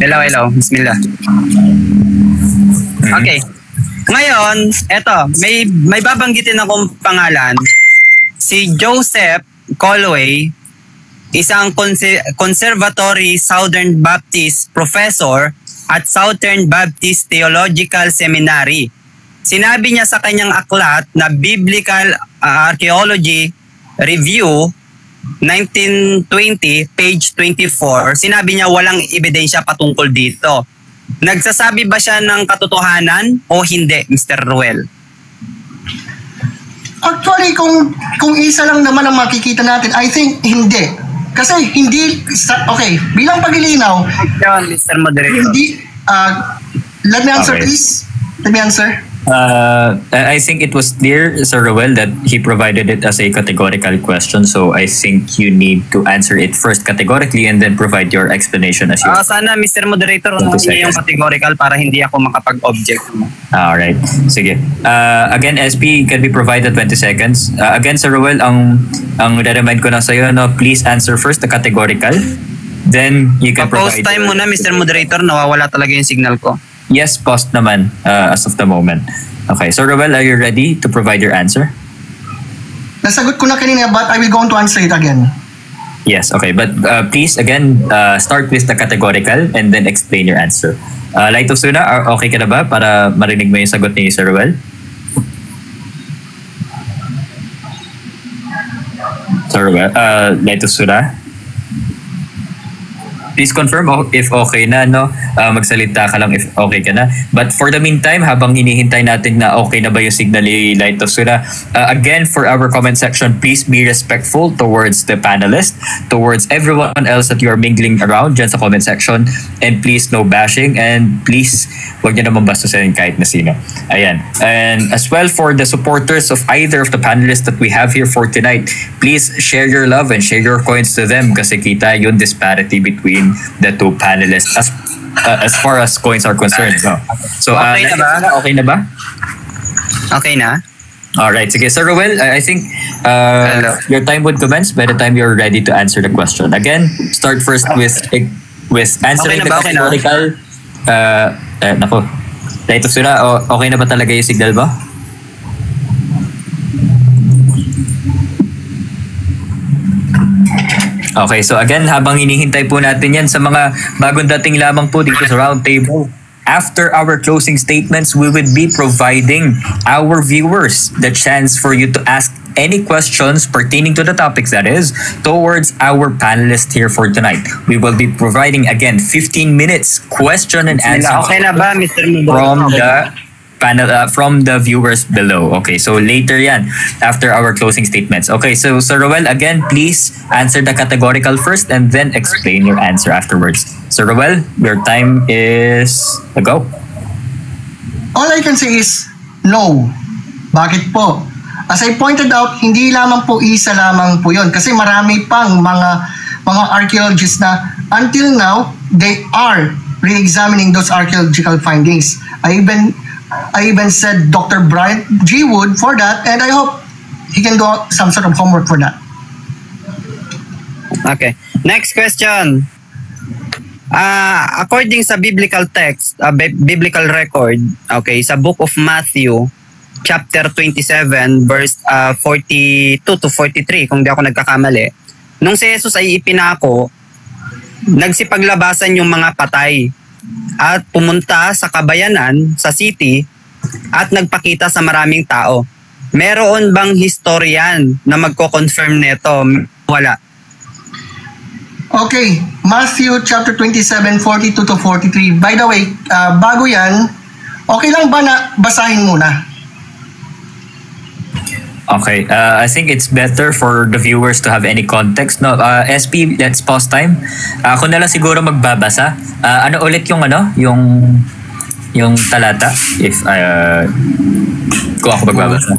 Hello. Bismillah. Okay. Ngayon, eto, may babanggitin akong pangalan. Si Joseph Colway, isang Conservatory Southern Baptist professor at Southern Baptist Theological Seminary. sinabi niya sa kanyang aklat na Biblical Archaeology Review 1920, page 24, sinabi niya walang ebidensya patungkol dito. Nagsasabi ba siya ng katotohanan o hindi, Mr. Ruel? Actually, kung isa lang naman ang makikita natin, I think hindi. Kasi hindi, okay, bilang paglilinaw, Yan, Mr. Moderator. hindi, let me answer Okay. please. Let me answer. I think it was clear, Sir Roel, that he provided it as a categorical question. So I think you need to answer it first categorically and then provide your explanation as you. Sana, Mr. Moderator, unahin niyo yung categorical para hindi ako makapag-object. Alright. Sige. Again, SP can be provided 20 seconds. Again, Sir Roel, ang re-remind ko na sa'yo, no, please answer first the categorical. Then you can Pa-post provide... time muna, Mr. Moderator. Nawawala talaga yung signal ko. Yes, post naman as of the moment. Okay, so Roel, are you ready to provide your answer? Nasagot ko na kanina but I will go on to answer it again. Yes, okay. But please, again, start with the categorical and then explain your answer. Light of Suna, okay ka na ba para marinig mo yung sagot ni Sir Roel? Sir Roel, Light of Suna? Please confirm if okay na, no? Magsalita ka lang if okay ka na. But for the meantime, habang hinihintay natin na okay na ba yung signal ni Light of Suna, again, for our comment section, please be respectful towards the panelists, towards everyone else that you are mingling around dyan sa comment section. And please, no bashing. And please, huwag nyo naman bastusin kahit na sino. Ayan. And as well, for the supporters of either of the panelists that we have here for tonight, please share your love and share your coins to them kasi kita yung disparity between the two panelists as far as coins are concerned. No? So, Okay na ba? Okay na ba? Okay na? Alright, sige. Sir Roel, I think your time would commence by the time you're ready to answer the question. Again, start first with answering Okay na ba? the categorical. Nako. Light of Suna, okay na ba talaga yung signal ba? Okay, so again, habang hinihintay po natin yan sa mga bagong dating lamang po dito sa round table, after our closing statements, we will be providing our viewers the chance for you to ask any questions pertaining to the topics, that is, towards our panelists here for tonight. We will be providing, again, 15 minutes question and answer Okay na ba, Mr. Moderator? from the panel, from the viewers below. Okay, so later yan, after our closing statements. Okay, so Sir Roel, again, please answer the categorical first and then explain your answer afterwards. Sir Roel, your time is a go. All I can say is no. Bakit po? As I pointed out, hindi lamang po isa lamang po yun kasi marami pang mga archaeologists na until now, they are re-examining those archaeological findings. I even said Dr. Bryant G. Wood for that, and I hope he can do some sort of homework for that. Okay. Next question. According sa biblical text, biblical record, okay, sa book of Matthew, chapter 27, verse 42 to 43, kung di ako nagkakamali, nung si Jesus ay ipinako, nagsipaglabasan yung mga patay at pumunta sa kabayanan, sa city, at nagpakita sa maraming tao. Meron bang historian na magko-confirm nito? Wala. Okay, Matthew chapter 27, 42 to 43. By the way, bago yan, okay lang ba na basahin muna? Okay, I think it's better for the viewers to have any context. No, SP, let's pause time. Ako na lang siguro magbabasa. Ano ulit yung yung talata? If kung ako magbabasa.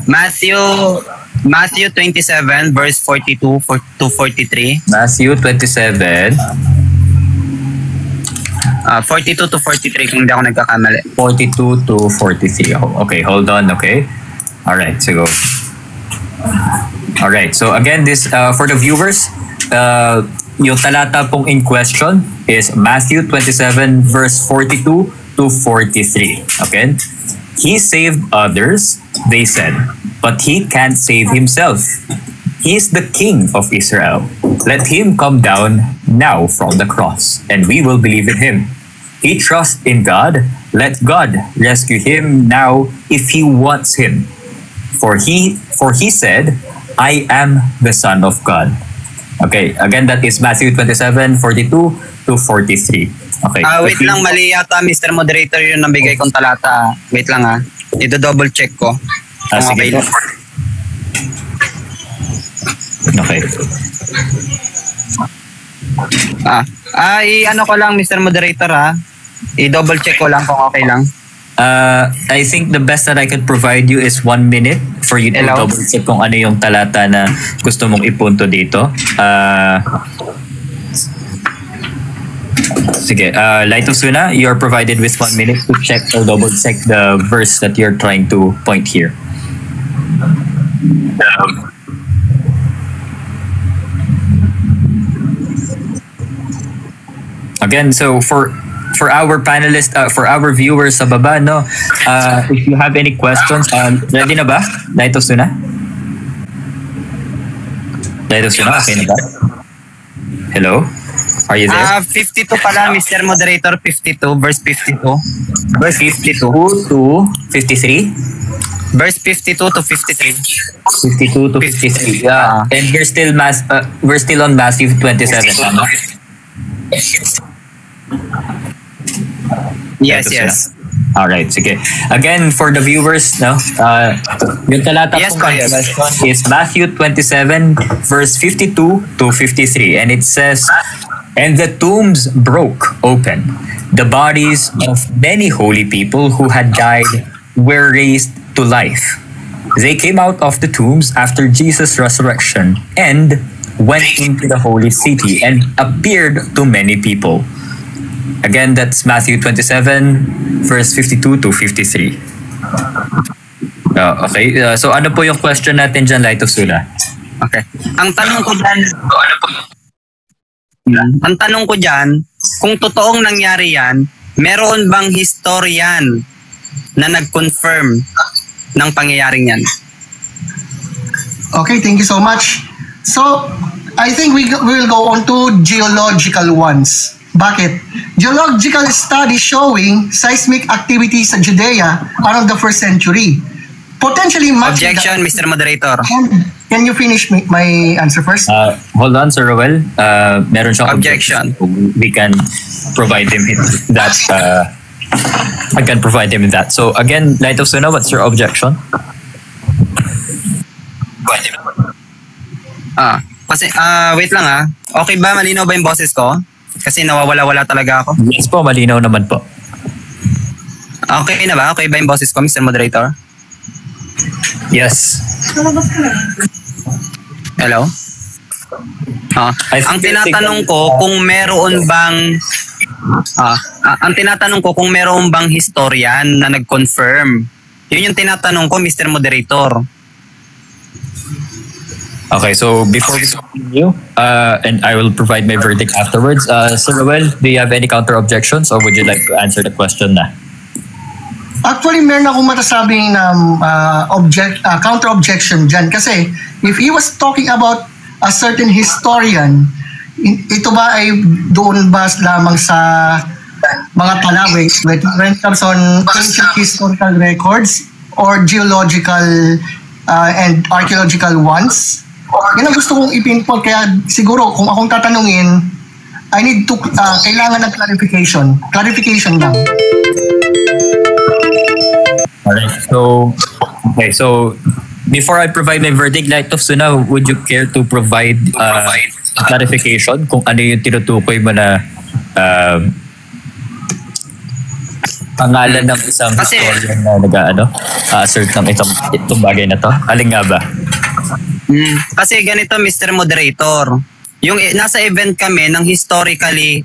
Matthew 27 verse 42 to 43. Matthew 27 42 to 43 kung hindi ako nagkakamali. 42 to 43. Okay, hold on, okay? Alright, so go. Alright, so again, this for the viewers, yung talata pong in question is Matthew 27 verse 42 to 43. Okay? He saved others, they said, but he can't save himself. He is the King of Israel. Let him come down now from the cross, and we will believe in him. He trusts in God. let God rescue him now if he wants him. For he said, I am the Son of God. Okay, again, that is Matthew 27:42 to 43. Okay. Wait lang, mali yata Mr. Moderator yung nabigay kong talata. Wait lang Ito-double check ko. Sige po. Okay. Ano ko lang Mr. Moderator I-double check ko lang kung okay lang. I think the best that I could provide you is 1 minute for you to double check kung ano yung talata na gusto mong ipunto dito. Sige, Light of Suna, you are provided with 1 minute to check or double check the verse that you're trying to point here. Again, so for our panelists, for our viewers sa baba, if you have any questions, ready na ba? Light of Suna? Light of Suna, okay na ba? Hello? Are you there? 52 pala, Mr. Moderator, 52, verse 52. Verse 52 to 53? Verse 52 to 53. 52 to 53. Yeah. And we're still on Matthew 27. Yes. Alright, sige. Again, for the viewers, yung talata question is Matthew 27, verse 52 to 53. And it says, and the tombs broke open. The bodies of many holy people who had died were raised to life. They came out of the tombs after Jesus' resurrection and went into the holy city and appeared to many people. Again, that's Matthew 27, verse 52 to 53. Okay, so ano po yung question natin dyan, Light of Suna? Okay. Ang tanong ko dyan, kung totoong nangyari yan, meron bang historian na nag-confirm ng pangyayaring yan? Okay, thank you so much. So, I think we will go on to geological ones. Bakit? Geological studies showing seismic activity sa Judea around the 1st century. Potentially matching Objection, Mr. Moderator. Can you finish my answer first? Hold on, Sir Roel. Meron siyang objection. We can provide him that. I can provide him with that. So again, Light of Suna, what's your objection? Kasi wait lang Okay ba? Malinaw ba yung boses ko? Kasi nawawala-wala talaga ako. Yes po, malinaw naman po. Okay na ba? Okay ba yung boses ko, Mr. Moderator? Yes. Hello? Ang tinatanong ko kung meron bang historian na nag-confirm. Yun yung tinatanong ko, Mr. Moderator. Okay, so before we continue, and I will provide my verdict afterwards. Sir Roel, do you have any counter objections or would you like to answer the question na? Actually, meron akong matasabing counter objection dyan. Kasi if he was talking about a certain historian, ito ba ay doon ba lamang sa mga Palawe when it comes on ancient historical records or geological and archaeological ones? Yan ang gusto kong ipinpoint. Kaya siguro kung akong tatanungin, I need to, kailangan ng clarification. Clarification lang. Alright, so before I provide my verdict, Light of Suna, would you care to provide clarification kung ano yung tinutukoy mo na pangalan ng isang historian na assert ng itong bagay na to? Alin nga ba? Kasi ganito, Mr. Moderator, yung nasa event kami ng historically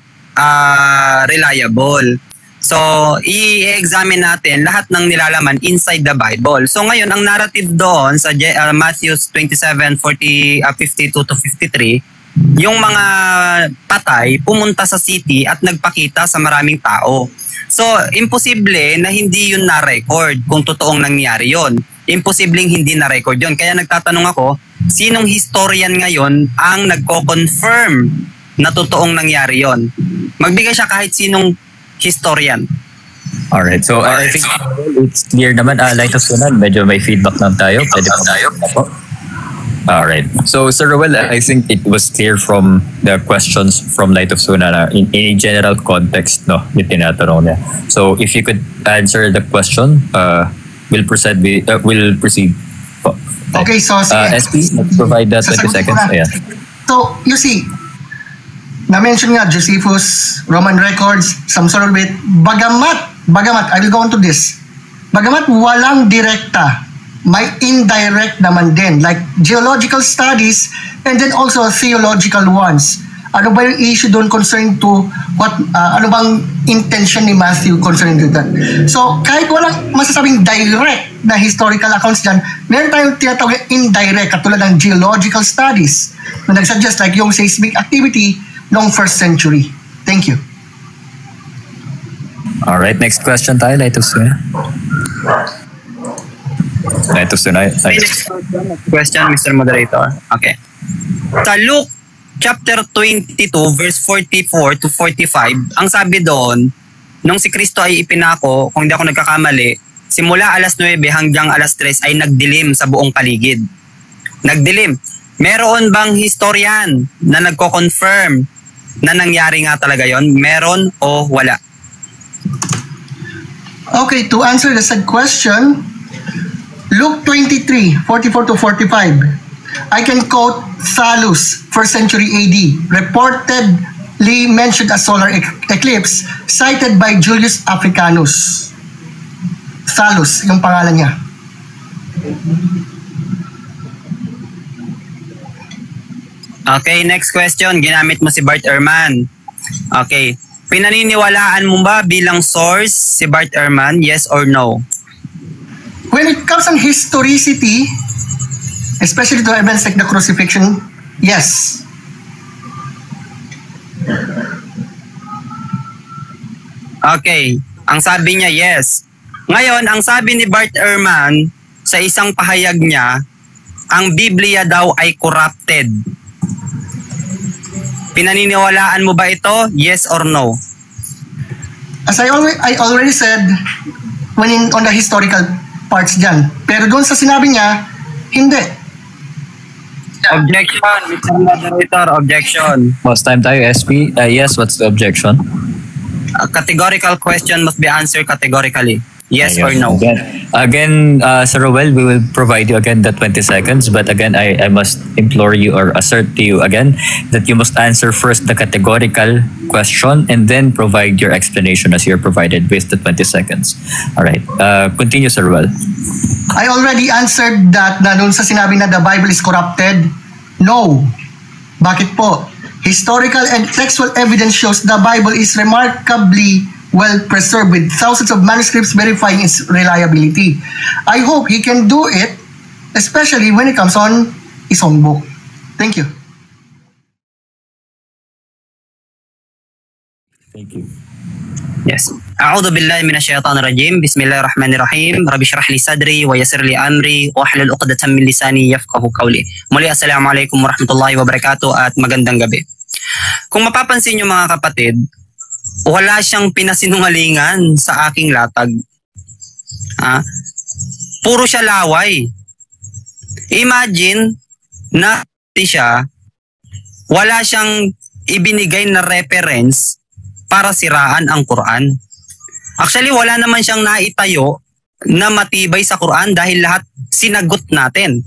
reliable. So, i-examine natin lahat ng nilalaman inside the Bible. So, ngayon, ang narrative doon sa Matthew 27, 52 to 53, yung mga patay pumunta sa city at nagpakita sa maraming tao. So, imposible na hindi yun na-record kung totoong nangyari yun. Imposibleng hindi na-record yun. Kaya nagtatanong ako, sinong historian ngayon ang nagko-confirm na totoong nangyari yun? Magbigay siya kahit sinong historian. Alright, so I think it's clear naman. Light of Sunan, medyo may feedback lang tayo. Pwede po. Alright. So, Sir Roel, I think it was clear from the questions from Light of Sunan in a general context, no, yung tinatanong niya. So, if you could answer the question, we'll proceed. Okay, so sige. SP, let's provide that 20 seconds. Ayan. So, you see, na-mention nga Josephus, Roman records, some sort of it. Bagamat, I will go on to this. Bagamat walang direkta, may indirect naman din, like geological studies and then also theological ones. Ano ba yung issue doon concerning to what, ano bang intention ni Matthew concerning to that? So, kahit walang masasabing direct na historical accounts dyan, meron tayong tinatawag indirect, katulad ng geological studies na nagsuggest like yung seismic activity noong 1st century. Thank you. Alright, next question tayo, Light of Sunan. Light of Sunan. Next question, Mr. Moderator. Okay. Sa Luke chapter 22 verse 44 to 45, ang sabi doon, nung si Kristo ay ipinako, kung hindi ako nagkakamali, simula alas 9 hanggang alas 3 ay nagdilim sa buong paligid. Nagdilim. Meron bang historian na nagko-confirm na nangyari nga talaga yon? Meron o wala? Okay, to answer the said question, Luke 23, 44 to 45, I can quote Thallus, 1st century AD, reportedly mentioned a solar eclipse cited by Julius Africanus. Thallus, yung pangalan niya. Okay, next question. Ginamit mo si Bart Ehrman. Okay. Pinaniniwalaan mo ba bilang source si Bart Ehrman? Yes or no? When it comes on historicity, especially to events like the crucifixion, yes. Okay. Ang sabi niya, yes. Ngayon, ang sabi ni Bart Ehrman sa isang pahayag niya, ang Biblia daw ay corrupted. Pinaniniwalaan mo ba ito? Yes or no? As I already said, on the historical parts dyan. Pero doon sa sinabi niya, hindi. Objection, Mr. Moderator, objection. Most time tayo, SP. Yes, what's the objection? A categorical question must be answered categorically. Yes or no? Again, Sir Roel, we will provide you again the 20 seconds. But again, I must implore you or assert to you again that you must answer first the categorical question and then provide your explanation as you're provided with the 20 seconds. All right. Continue, Sir Roel. I already answered that na doon sa sinabi na the Bible is corrupted. No. Bakit po? Historical and textual evidence shows the Bible is remarkably well preserved with thousands of manuscripts verifying its reliability. I hope he can do it, especially when it comes on his own book. Thank you. Thank you. Yes. A'udhu billahi minasyaitanir rajim. Bismillahirrahmanirrahim. Rabbi shrah li sadri wa yassir li amri wa hlul 'uqdatam min lisani yafqahu qawli. Muli assalamualaikum warahmatullahi wabarakatuh at magandang gabi. Kung mapapansin niyo mga kapatid, wala siyang pinasinungalingan sa aking latag. Puro siya laway. Imagine na siya, wala siyang ibinigay na reference para siraan ang Quran. Actually, wala naman siyang naitayo na matibay sa Quran dahil lahat sinagot natin.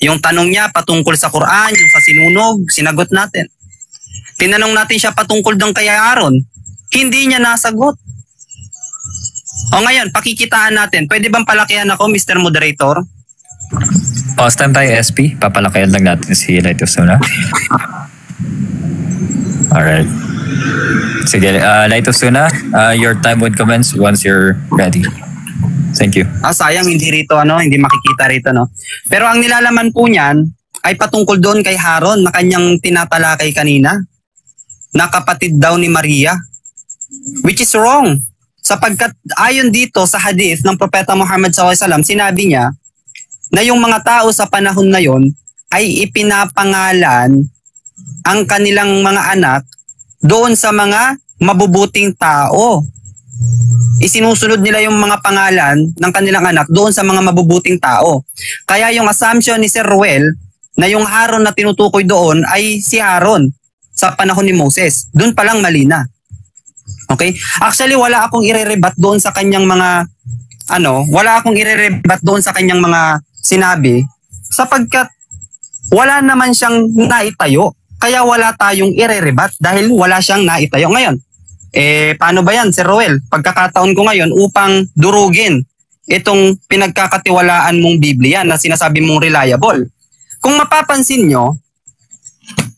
Yung tanong niya patungkol sa Quran, yung sa sinunog, sinagot natin. Tinanong natin siya patungkol ng kay Aaron. Hindi niya nasagot. O ngayon, pakikitaan natin. Pwede bang palakihan ako, Mr. Moderator? Pause time tayo, SP. Papalakihan lang natin si Light of Sunan. Alright. Sige, Light of Sunan, your time would commence once you're ready. Thank you. Sayang hindi rito, hindi makikita rito, no? Pero ang nilalaman po niyan ay patungkol doon kay Aaron na kanyang tinatalakay kanina, na kapatid daw ni Maria, which is wrong. Sapagkat ayon dito sa hadith ng Propeta Muhammad SAW, sinabi niya na yung mga tao sa panahon na yon ay ipinapangalan ang kanilang mga anak doon sa mga mabubuting tao. Isinusunod nila yung mga pangalan ng kanilang anak doon sa mga mabubuting tao. Kaya yung assumption ni Sir Ruel na yung Aaron na tinutukoy doon ay si Aaron sa panahon ni Moses. Doon pa lang mali na. Okay? Actually, wala akong irerebat doon sa kanyang mga sinabi sapagkat wala naman siyang naitayo. Kaya wala tayong irerebat dahil wala siyang naitayo. Ngayon, paano ba yan, Sir Roel? Pagkakataon ko ngayon upang durugin itong pinagkakatiwalaan mong Biblia na sinasabi mong reliable. Kung mapapansin nyo,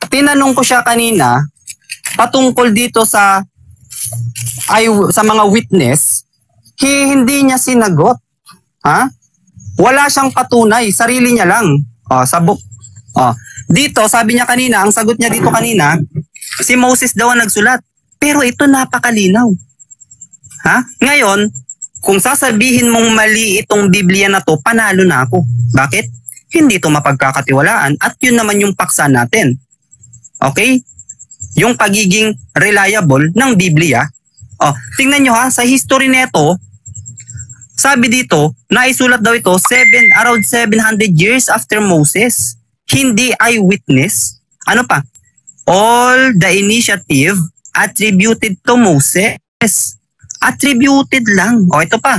tinanong ko siya kanina patungkol dito sa mga witness, hindi niya sinagot. Ha? Wala siyang patunay, sarili niya lang. Sa book. Dito, sabi niya kanina, ang sagot niya dito kanina, si Moses daw ang nagsulat. Pero ito napakalinaw. Ha? Ngayon, kung sasabihin mong mali itong Biblia na to, panalo na ako. Bakit? Hindi ito mapagkakatiwalaan at yun naman yung paksa natin. Okay? Yung pagiging reliable ng Biblia. Tingnan nyo ha, sa history nito, sabi dito, naisulat daw ito around 700 years after Moses. Hindi eyewitness. Ano pa? All the initiative attributed to Moses. Attributed lang. Ito pa.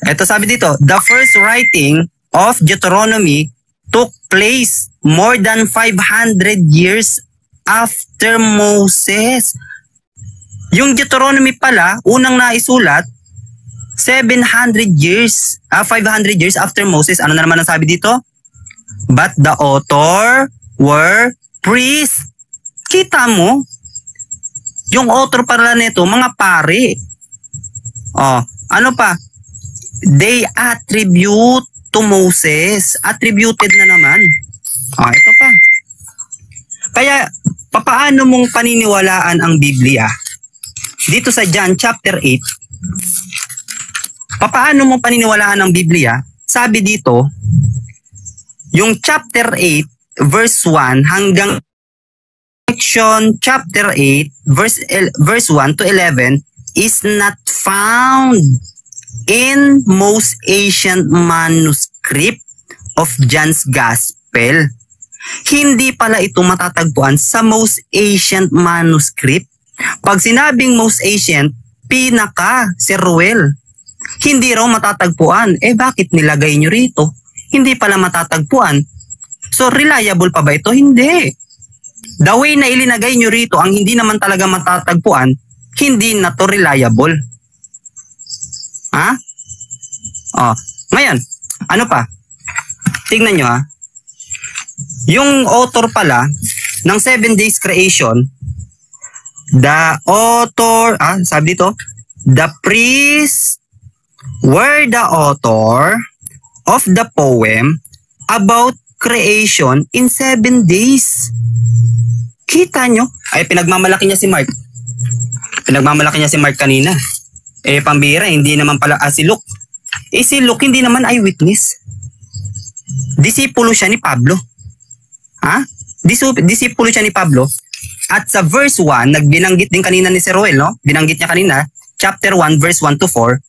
Ito sabi dito, the first writing of Deuteronomy took place more than 500 years after Moses. Yung Deuteronomy pala, unang naisulat, 500 years after Moses. Ano na naman ang sabi dito? But the author were priests. Kita mo? Yung author pala nito, mga pare. Ano pa? They attribute to Moses. Attributed na naman. Ito pa. Kaya, papaano mong paniniwalaan ang Biblia? Dito sa John chapter 8, papaano mong paniniwalaan ang Biblia? Sabi dito, yung chapter 8, verse 1 hanggang section chapter 8, verse 1 to 11 is not found in most ancient manuscript of John's Gospel. Hindi pala ito matatagpuan sa most ancient manuscript. Pag sinabing most ancient, Sir Ruel. Hindi raw matatagpuan. Bakit nilagay nyo rito? Hindi pala matatagpuan. So, reliable pa ba ito? Hindi. The way na ilinagay nyo rito, ang hindi naman talaga matatagpuan, hindi na to reliable. Ha? Ngayon, ano pa? Tingnan nyo ha. Yung author pala ng 7 days creation, the author, sabi dito, the priests were the author of the poem about creation in 7 days. Kita nyo? Pinagmamalaki niya si Mark. Pinagmamalaki niya si Mark kanina. Pambira, hindi naman pala si Luke. Si Luke hindi naman eyewitness. Disipulo siya ni Pablo. Ha? Disipulo siya ni Pablo. At sa verse 1, nagbinanggit din kanina ni Sir Roel, no? Binanggit niya kanina, chapter 1, verse 1 to 4,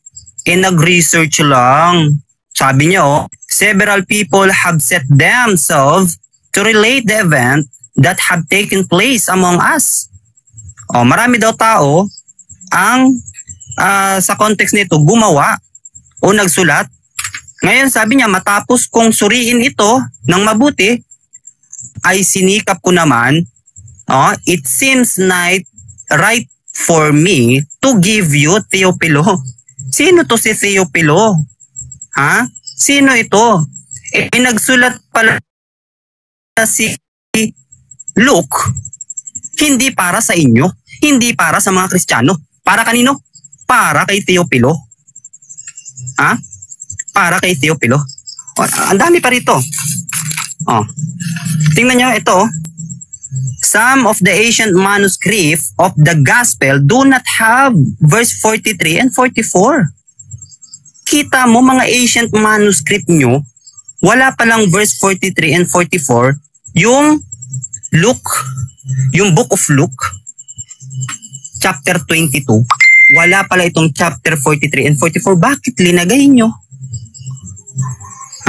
nag-research lang. Sabi niya, several people have set themselves to relate the event that have taken place among us. Marami daw tao ang sa context nito gumawa o nagsulat. Ngayon sabi niya, matapos kong suriin ito ng mabuti, ay sinikap ko naman, it seems right for me to give you Theophilo. Sino to si Theophilo? Ha? Sino ito? Nagsulat pala si Luke, hindi para sa inyo, hindi para sa mga Kristiyano. Para kanino? Para kay Theophilo. Ha? Para kay Theophilo. Ang dami pa rito. Tingnan nyo, ito. Some of the ancient manuscripts of the gospel do not have verse 43 and 44. Kita mo, mga ancient manuscript nyo, wala palang verse 43 and 44, yung Luke, yung Book of Luke. chapter 22, wala pala itong chapter 43 and 44. Bakit linagay nyo?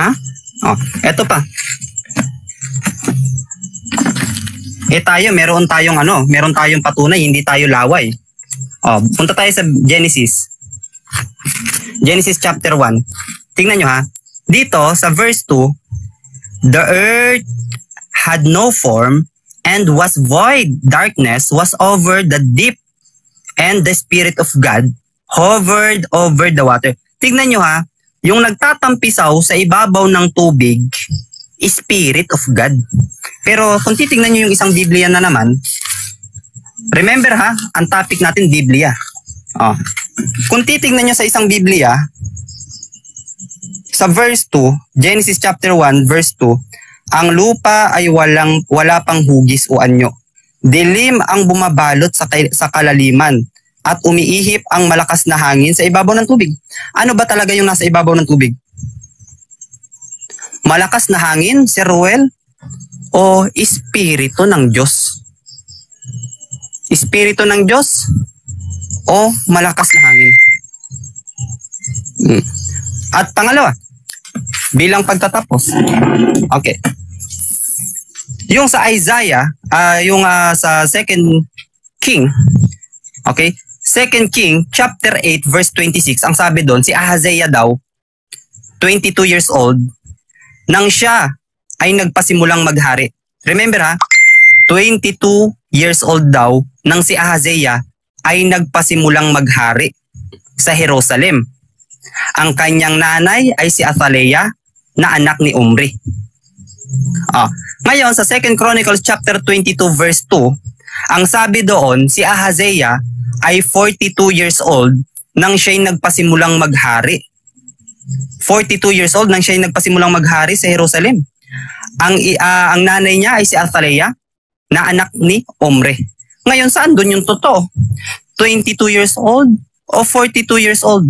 Ha? Oh, eto pa. Meron tayong patunay, hindi tayo laway. Oh, punta tayo sa Genesis. Genesis chapter 1. Tingnan nyo ha. Dito sa verse 2, the earth had no form and was void. Darkness was over the deep, and the Spirit of God hovered over the water. Tingnan nyo ha, yung nagtatampisaw sa ibabaw ng tubig, Spirit of God. Pero kung titingnan nyo yung isang Biblia na naman, remember ha, ang topic natin Biblia. Oh. Kung titingnan nyo sa isang Biblia, sa verse 2, Genesis chapter 1 verse 2, ang lupa ay wala pang hugis o anyo. Dilim ang bumabalot sa kalaliman at umiihip ang malakas na hangin sa ibabaw ng tubig. Ano ba talaga yung nasa ibabaw ng tubig? Malakas na hangin, Sir Ruel? O Espiritu ng Diyos? Espiritu ng Diyos o malakas na hangin? At pangalawa, bilang pagtatapos. Okay. Yung sa Isaiah, sa 2nd King, okay? 2nd King chapter 8 verse 26, ang sabi doon, si Ahaziah daw, 22 years old, nang siya ay nagpasimulang maghari. Remember ha, 22 years old daw nang si Ahaziah ay nagpasimulang maghari sa Jerusalem. Ang kanyang nanay ay si Athaliah na anak ni Omri. Ngayon sa 2nd Chronicles chapter 22 verse 2, ang sabi doon, si Ahaziah ay 42 years old nang siya'y nagpasimulang maghari. 42 years old nang siya'y nagpasimulang maghari sa Jerusalem. Ang nanay niya ay si Athaliah na anak ni Omri. Ngayon saan doon yung totoo? 22 years old o 42 years old?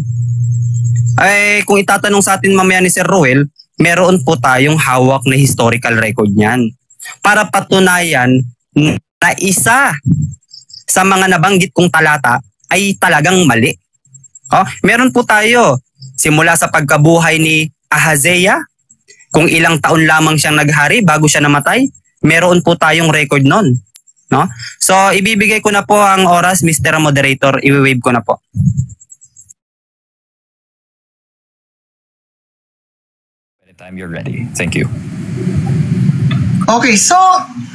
Ay kung itatanong sa atin mamaya ni Sir Ruel, meron po tayong hawak na historical record niyan para patunayan na isa sa mga nabanggit kong talata ay talagang mali. Meron po tayo simula sa pagkabuhay ni Ahaziah, kung ilang taon lamang siyang naghari bago siya namatay, meron po tayong record nun. No? So ibibigay ko na po ang oras, Mr. Moderator, i-wave ko na po. Anytime you're ready. Thank you. Okay, so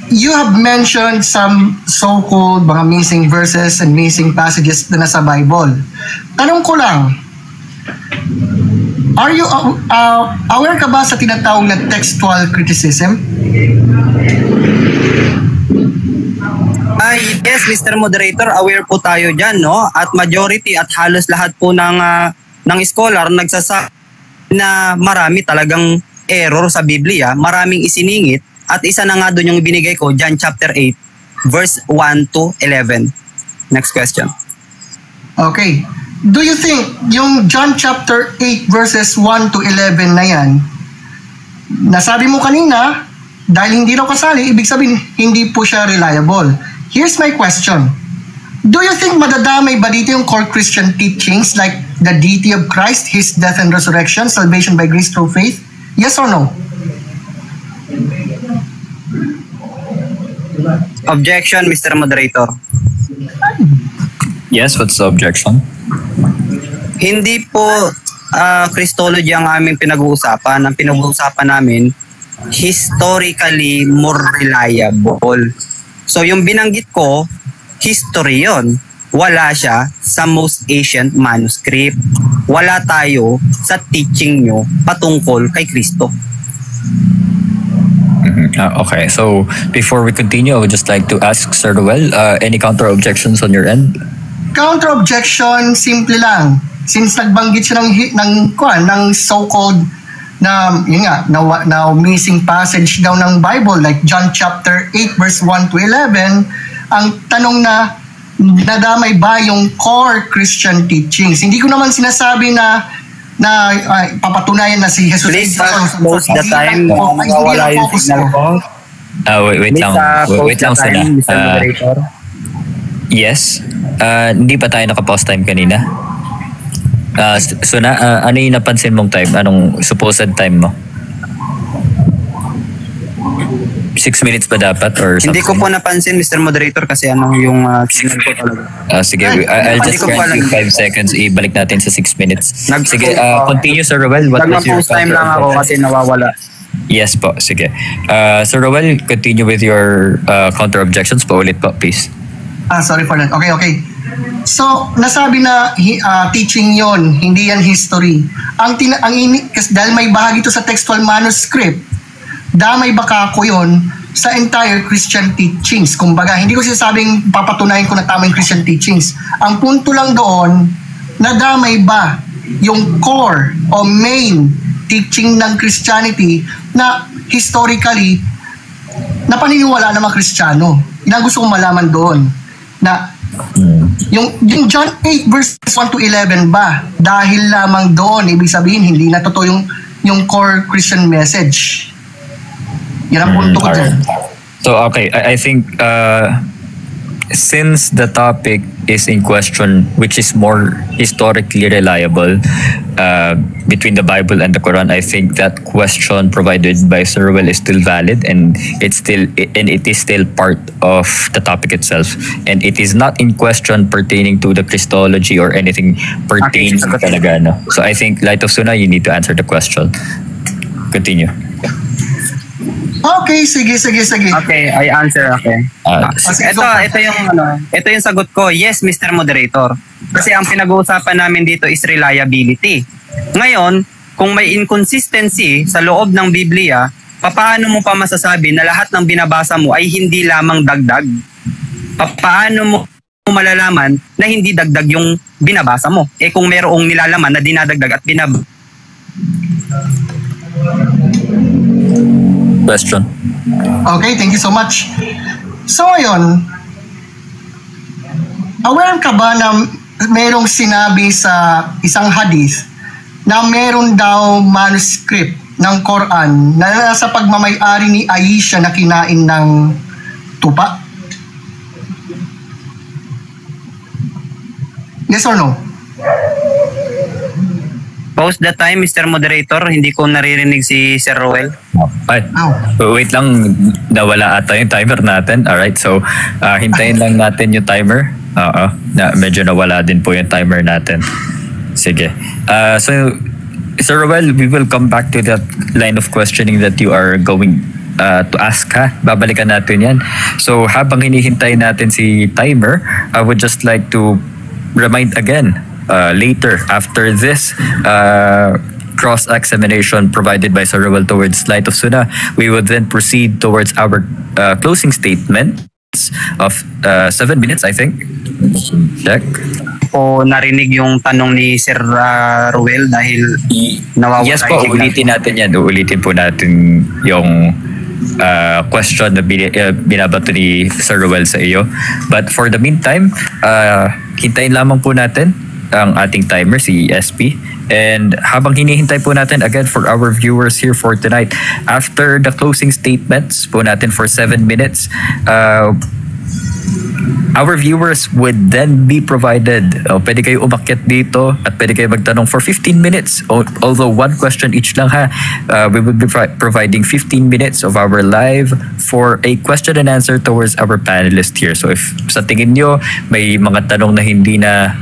you have mentioned some so-called mga missing verses and missing passages na nasa Bible. Tanong ko lang, are you aware ka ba sa tinatawag na textual criticism? Yes, Mr. Moderator, aware po tayo dyan, no? At majority at halos lahat po ng scholar nagsasabi na marami talagang error sa Biblia, maraming isiningit, at isa na nga doon yung binigay ko, John chapter 8, verse 1 to 11. Next question. Okay. Do you think yung John chapter 8 verses 1 to 11 na yan, nasabi mo kanina, dahil hindi raw kasali, ibig sabihin, hindi po siya reliable. Here's my question. Do you think madadamay ba dito yung core Christian teachings like the deity of Christ, His death and resurrection, salvation by grace through faith? Yes or no? Objection, Mr. Moderator. Yes, what's the objection? Hindi po Christology ang aming pinag-uusapan. Ang pinag-uusapan namin, historically more reliable. So yung binanggit ko, history yon. Wala siya sa most ancient manuscript. Wala tayo sa teaching nyo patungkol kay Kristo. Okay, so before we continue, I would just like to ask Sir Ruel, any counter-objections on your end? Counter-objection, simple lang. Since nagbanggit siya ng so-called na, yun nga, na missing passage daw ng Bible, like John chapter 8 verse 1 to 11, ang tanong na, nadamay ba yung core Christian teachings? Hindi ko naman sinasabi na papatunayan na si Jesus. Please close the time. Wala yung signal ko. Wait lang sila. Yes. Hindi pa tayo naka-pause time kanina. Ano yung napansin mong time? Anong supposed time mo? 6 minutes ba dapat or something? Hindi ko po napansin, Mr. Moderator, kasi yung signal ko talaga. Sige, I'll just grant you 5 seconds. Ibalik natin sa 6 minutes. Sige, continue, Sir Roel. What was your Nag-post time lang ako kasi nawawala. Yes po, sige. Sir Roel, continue with your counter objections po ulit po, please. Sorry for that. Okay. So, nasabi na teaching yon, hindi yan history. Kasi dahil may bahagi ito sa textual manuscript, damay baka ko yon sa entire Christian teachings. Kumbaga, hindi ko sinasabing papatunayan ko na tama yung Christian teachings. Ang punto lang doon, nadamay ba yung core o main teaching ng Christianity na historically na paniniwala ng mga Kristiyano. Yun ang gusto kong malaman doon. Na yung John 8 verses 1 to 11 ba dahil lamang doon, ibig sabihin hindi na totoo yung core Christian message. Yan ang punto ko dyan. So okay, I think since the topic is in question, which is more historically reliable between the Bible and the Quran, I think that question provided by Sir Will is still valid, and it is still part of the topic itself, and it is not in question pertaining to the Christology or anything pertaining talaga. No? So I think, Light of Suna, you need to answer the question. Continue. Okay, sige. Okay, I answer, okay. Ito yung sagot ko. Yes, Mr. Moderator. Kasi ang pinag-uusapan namin dito is reliability. Ngayon, kung may inconsistency sa loob ng Biblia, paano mo pa masasabi na lahat ng binabasa mo ay hindi lamang dagdag? Paano mo malalaman na hindi dagdag yung binabasa mo? Kung mayroong nilalaman na dinadagdag at question. Okay, thank you so much. So ngayon, aware ka ba na merong sinabi sa isang hadith na meron daw manuscript ng Quran na nasa pagmamay-ari ni Aisha na kinain ng tupa? Yes or no? Post the time, Mr. Moderator. Hindi ko naririnig si Sir Roel. Ay, wait lang. Nawala ata yung timer natin. Alright, so hintayin lang natin yung timer. Medyo nawala din po yung timer natin. Sige. So, Sir Roel, we will come back to that line of questioning that you are going to ask, ha? Babalikan natin yan. So, habang hinihintay natin si timer, I would just like to remind again, later after this cross-examination provided by Sir Roel towards Light of Suna, we would then proceed towards our closing statements of 7 minutes, I think. Check. O narinig yung tanong ni Sir Roel dahil nawawala. Yes po, ulitin natin yan. Ulitin po natin yung question na binabato ni Sir Roel sa iyo. But for the meantime, hintayin lamang po natin ang ating timer, si SP. And habang hinihintay po natin, again, for our viewers here for tonight, after the closing statements po natin for 7 minutes, our viewers would then be provided, pwede kayo umakyat dito at pwede kayo magtanong for 15 minutes, although one question each lang, ha. We will be providing 15 minutes of our live for a question and answer towards our panelists here. So if sa tingin nyo may mga tanong na hindi na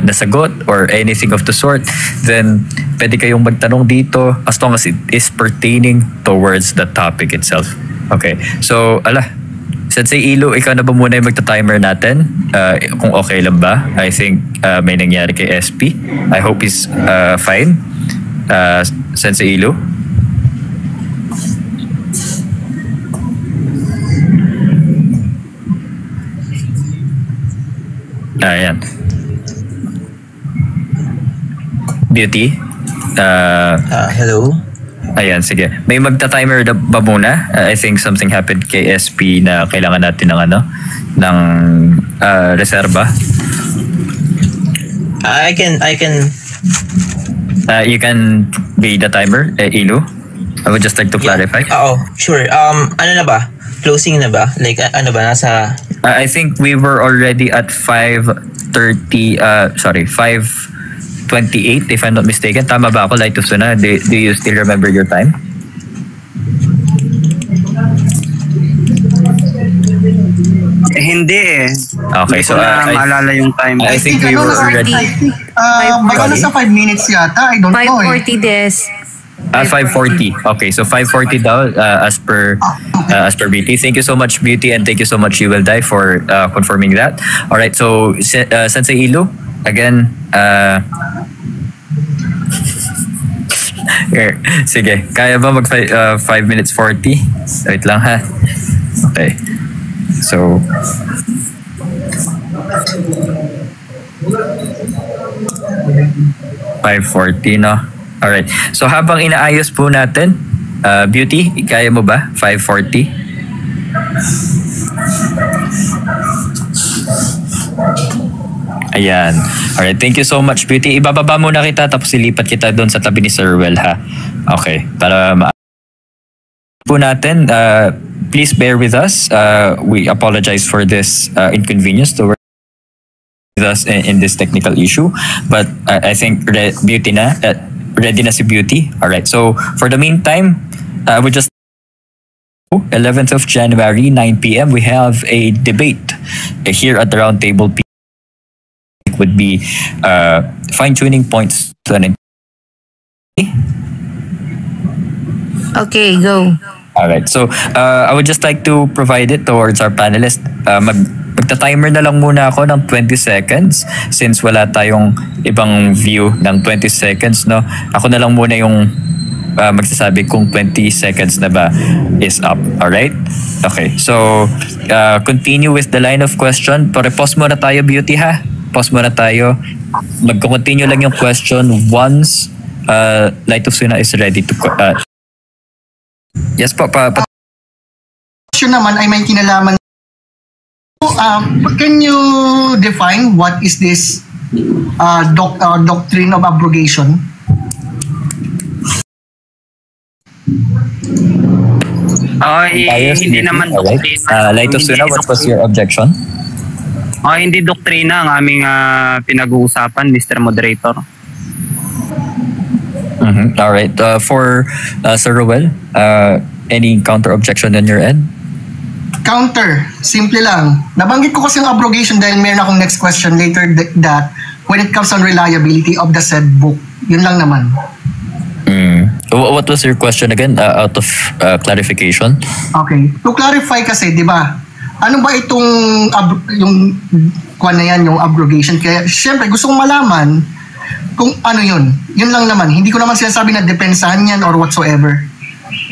nasagot or anything of the sort, then pwede kayong magtanong dito as long as it is pertaining towards the topic itself. Okay, so Sensei Ilo, ikaw na ba muna yung magta-timer natin? Kung okay lang ba? I think may nangyari kay SP. I hope he's fine. Sensei Ilo? Ayan. Beauty? Hello? Ayan, sige. May magta-timer ba muna? I think something happened kay SP na kailangan natin ng reserba. I can You can be the timer, Ilu. I would just like to clarify. Oo, sure. Ano na ba? Closing na ba? Like ano ba, nasa I think we were already at 5:30. 5:28 if I'm not mistaken. Tama ba ako, Light of Suna? Do you still remember your time? Hindi eh. Okay, Hindi so ko na maalala yung time. I think we were already Baka nasa 5 minutes yata. I don't know eh. 5:40 des. at 5:40. Okay, so 5:40 daw as per Beauty. Thank you so much, Beauty, and thank you so much, You Will Die, for confirming that. All right, so Sensei Ilu, again, here, sige, kaya ba mag 5 minutes 40? Wait lang ha. Okay. So 5:40, no? Alright. So habang inaayos po natin, Beauty, kaya mo ba? 5:40? Ayan. Alright, thank you so much, Beauty. Ibababa muna kita tapos ilipat kita doon sa tabi ni Sir Ruel, ha? Okay. Para po natin, please bear with us. We apologize for this inconvenience to work with us in this technical issue. But I think Beauty na, ready na si Beauty. All right. So for the meantime, we just 11th of January, 9 p.m. We have a debate here at the Round Table. It would be fine-tuning points to an. Okay, go. All right. So I would just like to provide it towards our panelists. Magta-timer na lang muna ako ng 20 seconds since wala tayong ibang view ng 20 seconds, no? Ako na lang muna yung magsasabi kung 20 seconds na ba is up. Alright? Okay. So, continue with the line of question. Pause muna tayo, Beauty, ha? Pause muna tayo. Mag-continue lang yung question once Light of Suna is ready to... yes po. Question naman ay may kinalaman. Can you define what is this doctrine of abrogation? Hindi naman doktrina. Light of Suna, what was your objection? Hindi doktrina ang aming pinag-uusapan, Mr. Moderator. All right. For Sir Ruel, any counter objection on your end? Counter. Simple lang. Nabanggit ko kasi yung abrogation dahil meron akong next question later that when it comes on reliability of the said book. Yun lang naman. What was your question again? Out of clarification? Okay. To clarify kasi, di ba? Ano ba itong yung kuwan na yan, yung abrogation? Kaya syempre gusto kong malaman kung ano yun. Yun lang naman. Hindi ko naman sinasabi na depensahan yan or whatsoever.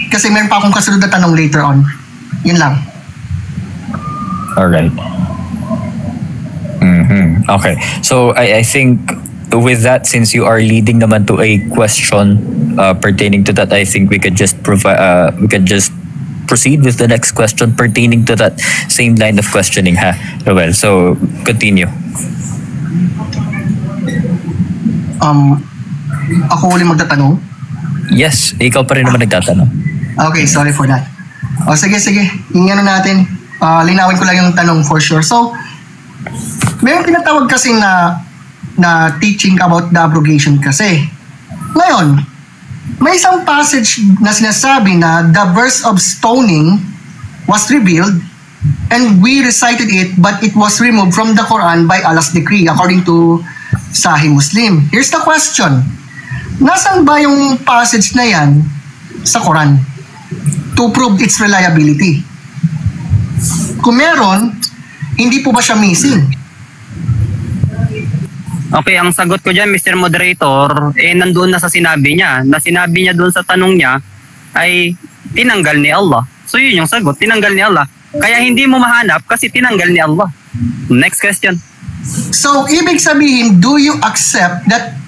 Kasi meron pa akong kasunod na tanong later on. Yun lang. Alright. Okay. So I think with that, since you are leading naman to a question pertaining to that, I think we could just proceed with the next question pertaining to that same line of questioning, ha, Ruel? So continue. Ako ulit magtatanong? Yes, ikaw pa rin naman nagtatanong. Okay, sorry for that. O sige. Yung ano natin, linawin ko lang yung tanong for sure. So, mayroong tinatawag kasi na teaching about the abrogation kasi. Ngayon, may isang passage na sinasabi na the verse of stoning was revealed and we recited it but it was removed from the Quran by Allah's decree according to Sahih Muslim. Here's the question. Nasaan ba yung passage na yan sa Quran to prove its reliability? Kung meron, hindi po ba siya missing? Okay, ang sagot ko dyan, Mr. Moderator, nandoon na sa sinabi niya. Na sinabi niya doon sa tanong niya ay tinanggal ni Allah. So yun yung sagot, tinanggal ni Allah. Kaya hindi mo mahanap kasi tinanggal ni Allah. Next question. So, ibig sabihin, do you accept that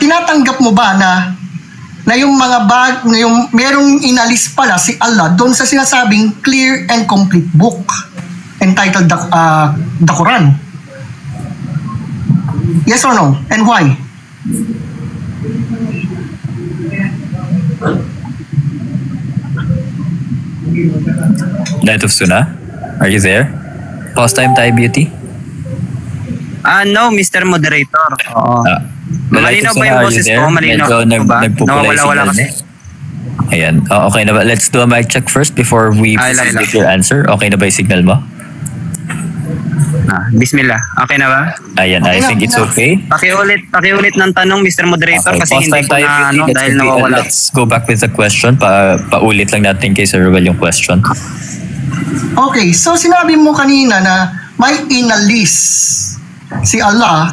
tinatanggap mo ba na yung mga yung merong inalis pala si Allah doon sa sinasabing clear and complete book entitled the Quran? Yes or no? And why? Light of Suna, are you there? Pause time tayo, Beauty? No, Mr. Moderator. Oo. Malinaw ba yung boses ko? Malinaw ba? Nawawala-wala kasi. Ayan. Okay na ba? Let's do a mic check first before we proceed with your answer. Okay na ba yung signal mo? Bismillah. Okay na ba? Ayan, I think it's okay. Pakiulit ng tanong, Mr. Moderator, kasi hindi ko na dahil nawawala. Let's go back with the question. Paulit lang natin kay Sir Ruel yung question. Okay, so sinabi mo kanina na may inalis si Allah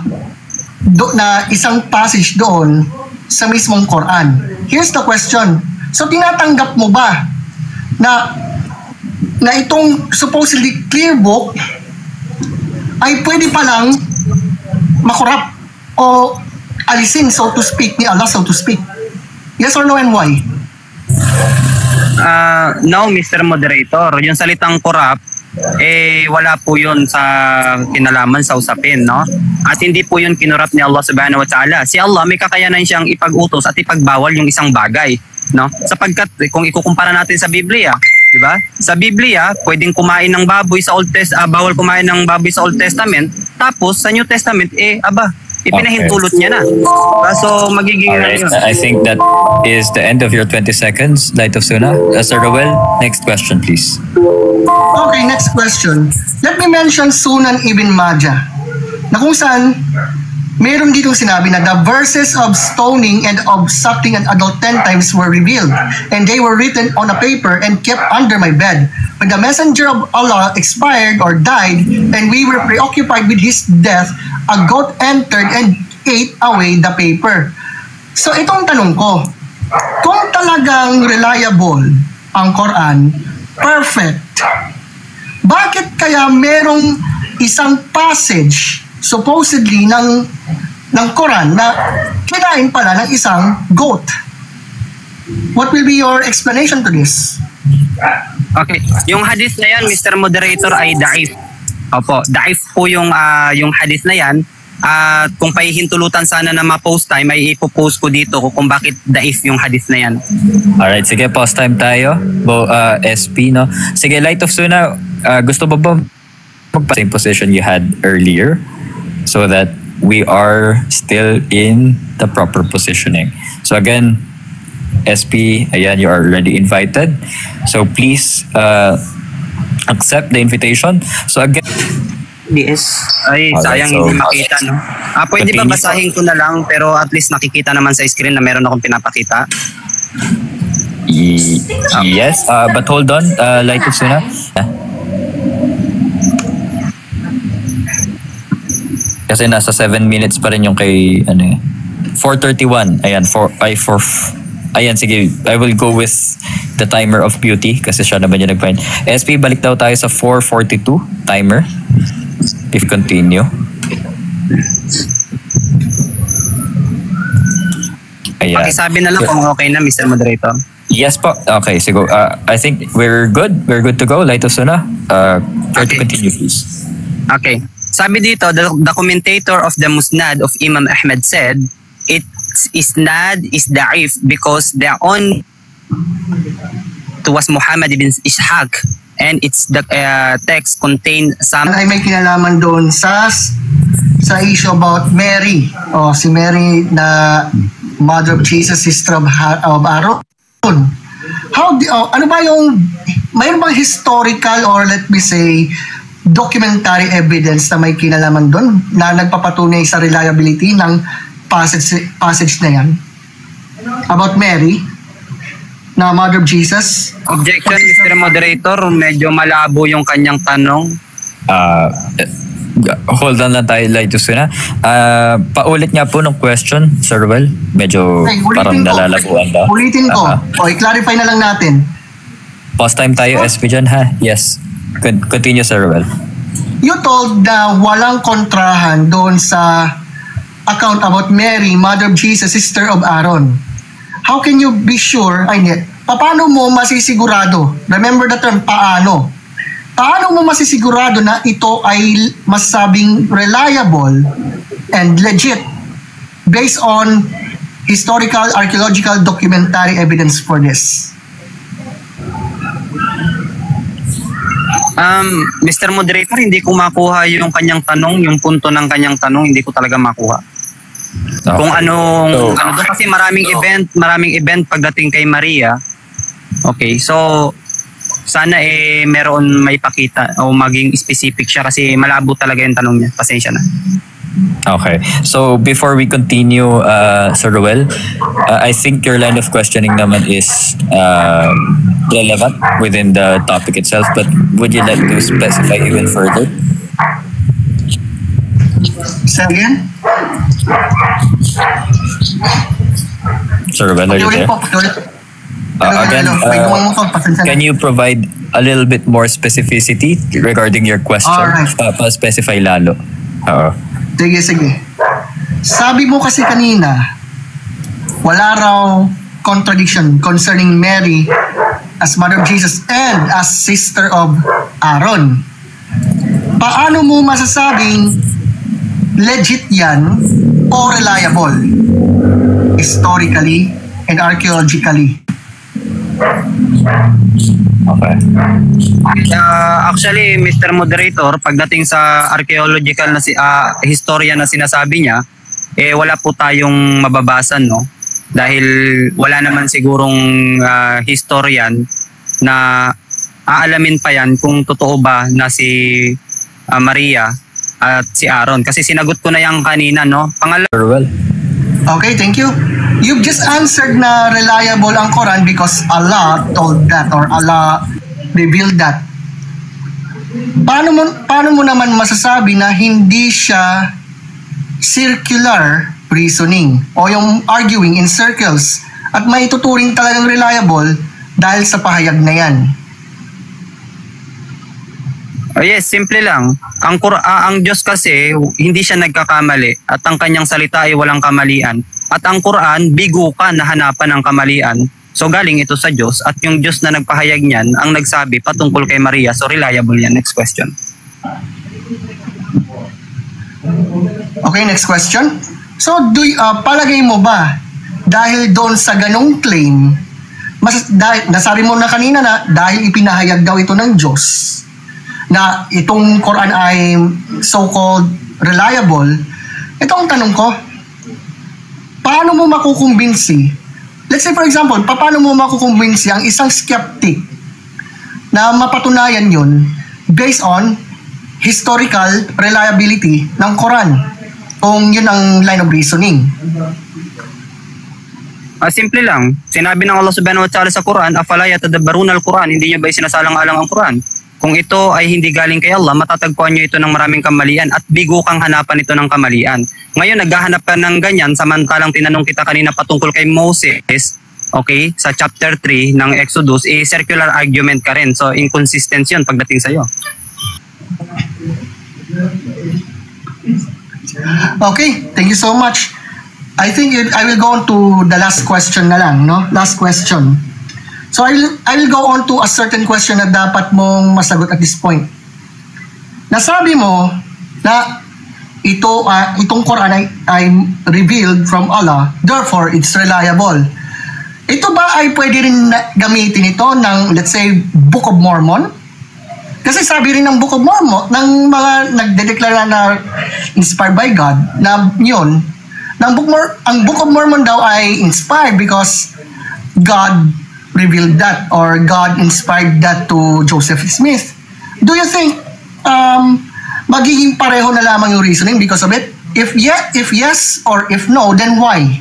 na isang passage doon sa mismong Quran. Here's the question. So tinatanggap mo ba na itong supposedly clear book ay pwede palang makurap o alisin, so to speak, ni Allah, so to speak? Yes or no, and why? No, Mr. Moderator. Yung salitang corrupt, wala po yun sa kinalaman sa usapin, no? At hindi po yun kinurap ni Allah subhanahu wa ta'ala. Si Allah may kakayanan siyang ipag-utos at ipagbawal yung isang bagay, no? Sapagkat kung ikukumpara natin sa Biblia, di ba? Sa Biblia, pwedeng kumain ng baboy sa bawal kumain ng baboy sa Old Testament. Tapos sa New Testament, ipinahintulot niya na. So magiging Alright, I think that is the end of your 20 seconds, Light of Sunnah. Sir Ruel, next question please. Okay, next question. Let me mention Sunan Ibn Majah, na kung saan meron ditong sinabi na the verses of stoning and of sucking an adult 10 times were revealed, and they were written on a paper and kept under my bed. When the messenger of Allah expired or died, and we were preoccupied with his death, a goat entered and ate away the paper. So itong tanong ko, kung talagang reliable ang Quran, perfect, bakit kaya merong isang passage supposedly ng Quran na kinain pala ng isang goat? What will be your explanation to this? Okay, yung hadith na yan, Mr. Moderator, ay da'if. Opo, da'if po yung hadith na yan. At kung pahihintulutan sana na ma-post time, ay ipopost ko dito kung bakit da'if yung hadith na yan. Alright, sige, pause time tayo. SP, no? Sige, Light of Sunnah, gusto ba same position you had earlier so that we are still in the proper positioning? So again, SP, ayan, you are already invited. So please accept the invitation. So again, DS. Ay, sayang hindi makita, no? Pwede ba basahin ko na lang pero at least nakikita naman sa screen na meron akong pinapakita? Yes, but hold on, Light of Sunnah. Kasi nasa 7 minutes pa rin yung kay 4:31. Ayan, ayan, sige, I will go with the timer of Beauty kasi siya naman yung nag-find. SP, balik daw tayo sa 4:42 timer. If continue. Ayan. Pakisabi na lang kung okay na, Mr. Moderator. Yes po. Okay, sige. I think we're good. We're good to go. Light of Sunnah. Try to continue, please. Okay. Sabi dito, the commentator of the Musnad of Imam Ahmad said, its isnad is da'if because their own was Muhammad ibn Ishaq, and its text contained some... Ay may kinalaman doon sa issue about Mary. Si Mary na Mother of Jesus, sister of Aaron. Ano ba yung, mayroon bang historical or let me say documentary evidence na may kinalaman doon na nagpapatunay sa reliability ng passage na yan about Mary na Mother of Jesus? Objection, Mr. Moderator. Medyo malabo yung kanyang tanong. Hold on lang tayo, Light of Sunnah. Paulit nga po ng question, Sir Ruel. Medyo parang nalalabuan daw. Ulitin ko. I-clarify na lang natin. Pause time tayo, SP dyan, ha? Yes. Continue, Sir Ruel. You told na walang kontrahan doon sa account about Mary, Mother of Jesus, sister of Aaron. How can you be sure? Paano mo masisigurado? Remember the term, paano? Paano mo masisigurado na ito ay masabing reliable and legit based on historical, archaeological, documentary evidence for this? Mr. Moderator, hindi ko makuha yung kanyang tanong, yung punto ng kanyang tanong, hindi ko talaga makuha. Okay. Kung ano doon kasi maraming event pagdating kay Maria. Okay, so sana meron may pakita o maging specific siya kasi malabo talaga yung tanong niya. Pasensya na. Okay. So before we continue, Sir Ruel, I think your line of questioning naman is relevant within the topic itself, but would you like to specify even further? Say again? Sir Ruel, are you there? Again, can you provide a little bit more specificity regarding your question? Alright. Pa-specify lalo. Sige. Sabi mo kasi kanina, wala raw contradiction concerning Mary as mother of Jesus and as sister of Aaron. Paano mo masasabing legit yan o reliable? Historically and archaeologically. Okay. Actually, Mr. Moderator, pagdating sa archaeological na historia na sinasabi niya, wala po tayong mababasan, no? Dahil wala naman sigurong historian na aalamin pa yan kung totoo ba na si Maria at si Aaron. Kasi sinagot ko na yan kanina, no? Well. Okay, thank you. You've just answered na reliable ang Quran because Allah told that or Allah revealed that. Paano mo naman masasabi na hindi siya circular reasoning o yung arguing in circles at may tuturing talagang reliable dahil sa pahayag na yan? Oh yes, simple lang. Ang Diyos kasi hindi siya nagkakamali at ang kanyang salita ay walang kamalian. At ang Quran, bigo ka na hanapan ng kamalian. So galing ito sa Diyos at yung Diyos na nagpahayag niyan ang nagsabi patungkol kay Maria. So reliable yan. Next question. Okay, next question. So palagay mo ba dahil doon sa ganong claim, nasabi mo na kanina na dahil ipinahayag daw ito ng Diyos na itong Quran ay so-called reliable, itong tanong ko, paano mo makukumbinsi? Let's say for example, paano mo makukumbinsi ang isang skeptic na mapatunayan yun based on historical reliability ng Quran? Kung yun ang line of reasoning. Simple lang. Sinabi ng Allah subhanahu wa ta'ala sa Quran, afala yatadabbaruna al-Quran, hindi niyo ba sinasalang-alang ang Quran? Kung ito ay hindi galing kay Allah, matatagpuan nyo ito ng maraming kamalian at bigo kang hanapan ito ng kamalian. Ngayon, naghahanap ka ng ganyan, samantalang tinanong kita kanina patungkol kay Moses, okay, sa chapter 3 ng Exodus, circular argument ka rin. So, inconsistent yun pagdating sa'yo. Okay, thank you so much. I think I will go on to the last question na lang, no? Last question. So I will go on to a certain question na dapat mong masagot at this point. Nasabi mo na itong Quran ay revealed from Allah, therefore it's reliable. Ito ba ay pwede rin gamitin ito ng, let's say, Book of Mormon? Kasi sabi rin ng Book of Mormon, ng mga nagdedeklara na inspired by God, na yun, ang Book of Mormon daw ay inspired because God revealed that or God inspired that to Joseph Smith. Do you think magiging pareho na lamang yung reasoning because of it? If yes or if no, then why?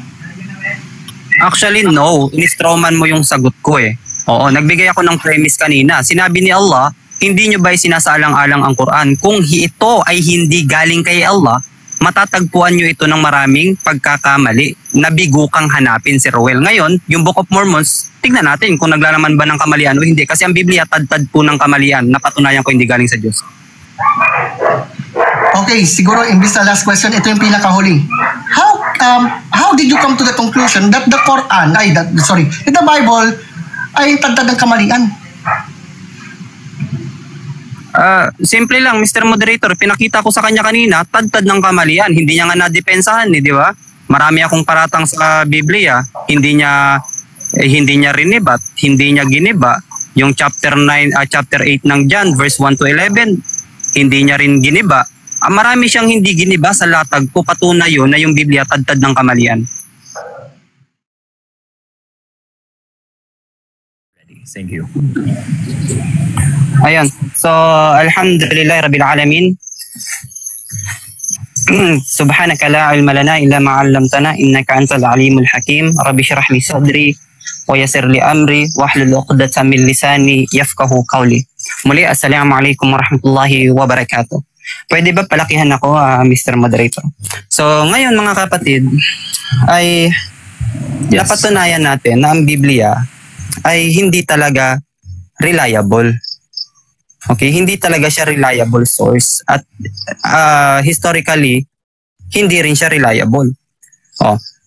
Actually, no. Inistrawman mo yung sagot ko eh. Oo, nagbigay ako ng premise kanina. Sinabi ni Allah, hindi nyo ba sinasaalang-alang ang Quran? Kung ito ay hindi galing kay Allah, matatagpuan nyo ito ng maraming pagkakamali. Nabigo kang hanapin, si Roel. Ngayon, yung Book of Mormons, tignan natin kung naglalaman ba ng kamalian o hindi. Kasi ang Biblia, tad-tad po ng kamalian. Napatunayan ko hindi galing sa Diyos. Okay, siguro imbis na last question, ito yung pinakahuli. How did you come to the conclusion that the Quran, that the Bible ay tad-tad ng kamalian? Simple lang, Mr. Moderator, pinakita ko sa kanya kanina, tad-tad ng kamalian. Hindi niya nga nadepensahan, di ba? Marami akong paratang sa Biblia, hindi niya rinibat, hindi niya giniba Yung chapter 9, chapter 8 ng John, verse 1 to 11, hindi niya rin giniba. Marami siyang hindi giniba sa latag ko, patunay yun na yung Biblia tad-tad ng kamalian. Thank you. Ayan. So, alhamdulillah rabbil alamin. Subhanaka la ilma lana illa ma 'allamtana innaka antal alimul hakim. Rabbi shrah li sadri wa yassir li amri wahlul 'uqdatam min lisani yafqahu qawli. Muli, assalamualaikum warahmatullahi wabarakatuh. Pwede ba palakihan ako, Mr. Moderator? So, ngayon mga kapatid, ay napatunayan natin na ang Biblia ay hindi talaga reliable. Okay, hindi talaga siya reliable source at historically hindi rin siya reliable.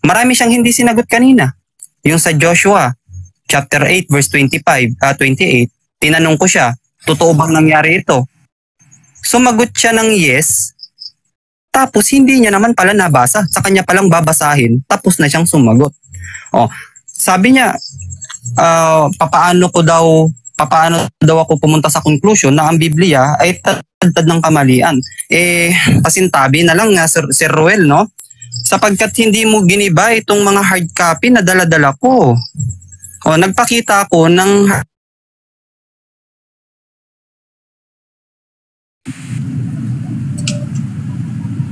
Marami siyang hindi sinagot kanina. Yung sa Joshua chapter 8 verse 28, tinanong ko siya, totoo bang nangyari ito? Sumagot siya ng yes. Tapos hindi niya naman pala nabasa, sa kanya palang babasahin, tapos na siyang sumagot. Sabi niya, papaano daw ako pumunta sa conclusion na ang Biblia ay tad ng kamalian. Pasintabi na lang nga Sir Ruel, no? Sapagkat hindi mo giniba itong mga hard copy na dala-dala ko. Nagpakita ako ng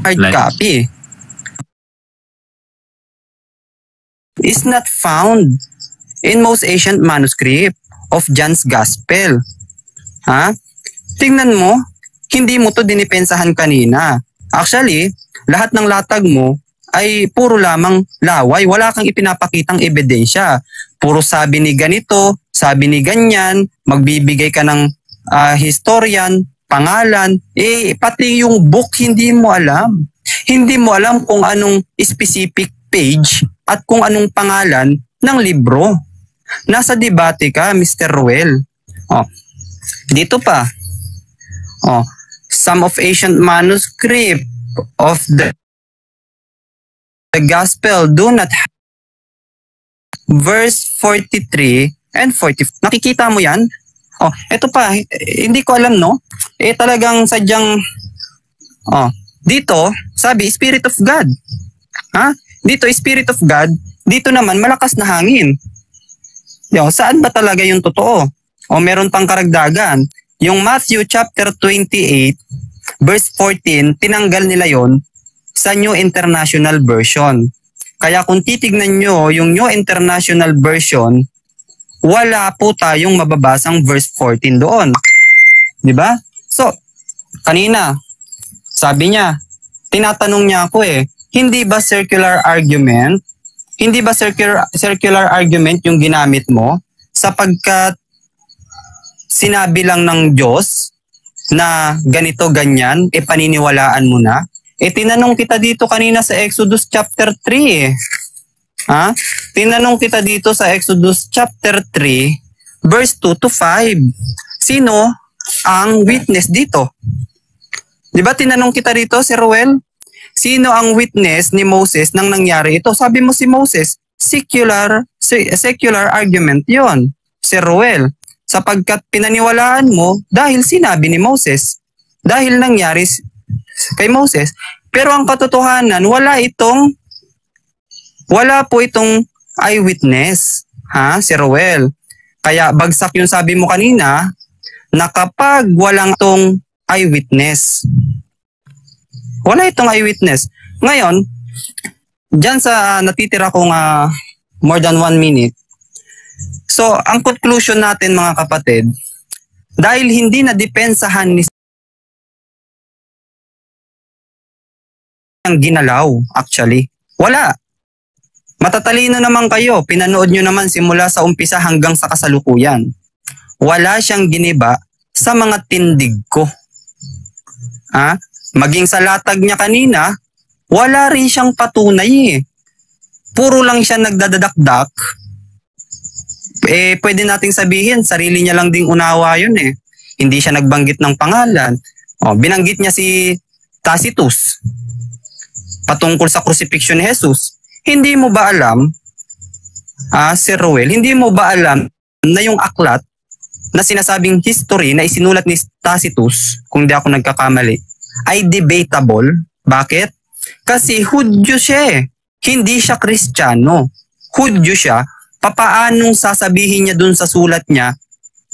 hard copy. Is not found in most ancient manuscript of John's Gospel. Tingnan mo, hindi mo to dinipensahan kanina. Actually, lahat ng latag mo ay puro lamang laway. Wala kang ipinapakitang ebidensya. Puro sabi ni ganito, sabi ni ganyan, magbibigay ka ng historian, pangalan. Pati yung book hindi mo alam. Hindi mo alam kung anong specific page at kung anong pangalan ng libro. Nasa debate ka, Mr. Ruel. Dito pa. Some of ancient manuscript of the gospel do not have verse 43 and 40. Nakikita mo yan? Ito pa, hindi ko alam, no? Talagang sadyang dito, sabi, Spirit of God. Dito, Spirit of God. Dito naman, malakas na hangin. Saan ba talaga yung totoo? Meron pang karagdagan. Yung Matthew chapter 28, verse 14, tinanggal nila yon sa New International Version. Kaya kung titignan nyo yung New International Version, wala po tayong mababasang verse 14 doon. Diba? So, kanina, sabi niya, tinatanong niya ako hindi ba circular argument? Hindi ba circular argument yung ginamit mo sapagkat sinabi lang ng Diyos na ganito ganyan, paniniwalaan mo na? Tinanong kita dito kanina sa Exodus chapter 3 Tinanong kita dito sa Exodus chapter 3 verse 2 to 5. Sino ang witness dito? Di ba tinanong kita dito, Sir Ruel? Sino ang witness ni Moses nang nangyari ito? Sabi mo si Moses, secular argument yon, Sir Ruel. Sapagkat pinaniwalaan mo dahil sinabi ni Moses. Dahil nangyari kay Moses. Pero ang katotohanan, wala po itong eyewitness. Sir Ruel. Kaya bagsak yung sabi mo kanina na kapag walang itong eyewitness. Wala itong eyewitness. Ngayon, dyan sa natitira kong more than 1 minute. So, ang conclusion natin mga kapatid, dahil hindi na depensahan ni ang ginalaw actually. Wala. Matatalino naman kayo. Pinanood nyo naman simula sa umpisa hanggang sa kasalukuyan. Wala siyang giniba sa mga tindig ko. Maging sa latag niya kanina, wala rin siyang patunay. Puro lang siya nagdadadakdak. Pwede nating sabihin, sarili niya lang ding unawa yun . Hindi siya nagbanggit ng pangalan. Binanggit niya si Tacitus patungkol sa crucifixion ni Jesus. Hindi mo ba alam, Sir Ruel, hindi mo ba alam na yung aklat na sinasabing history na isinulat ni Tacitus, kung di ako nagkakamali, ay debatable. Bakit? Kasi Hudyo siya eh. Hindi siya Kristiyano. Hudyo siya. Papaanong sasabihin niya dun sa sulat niya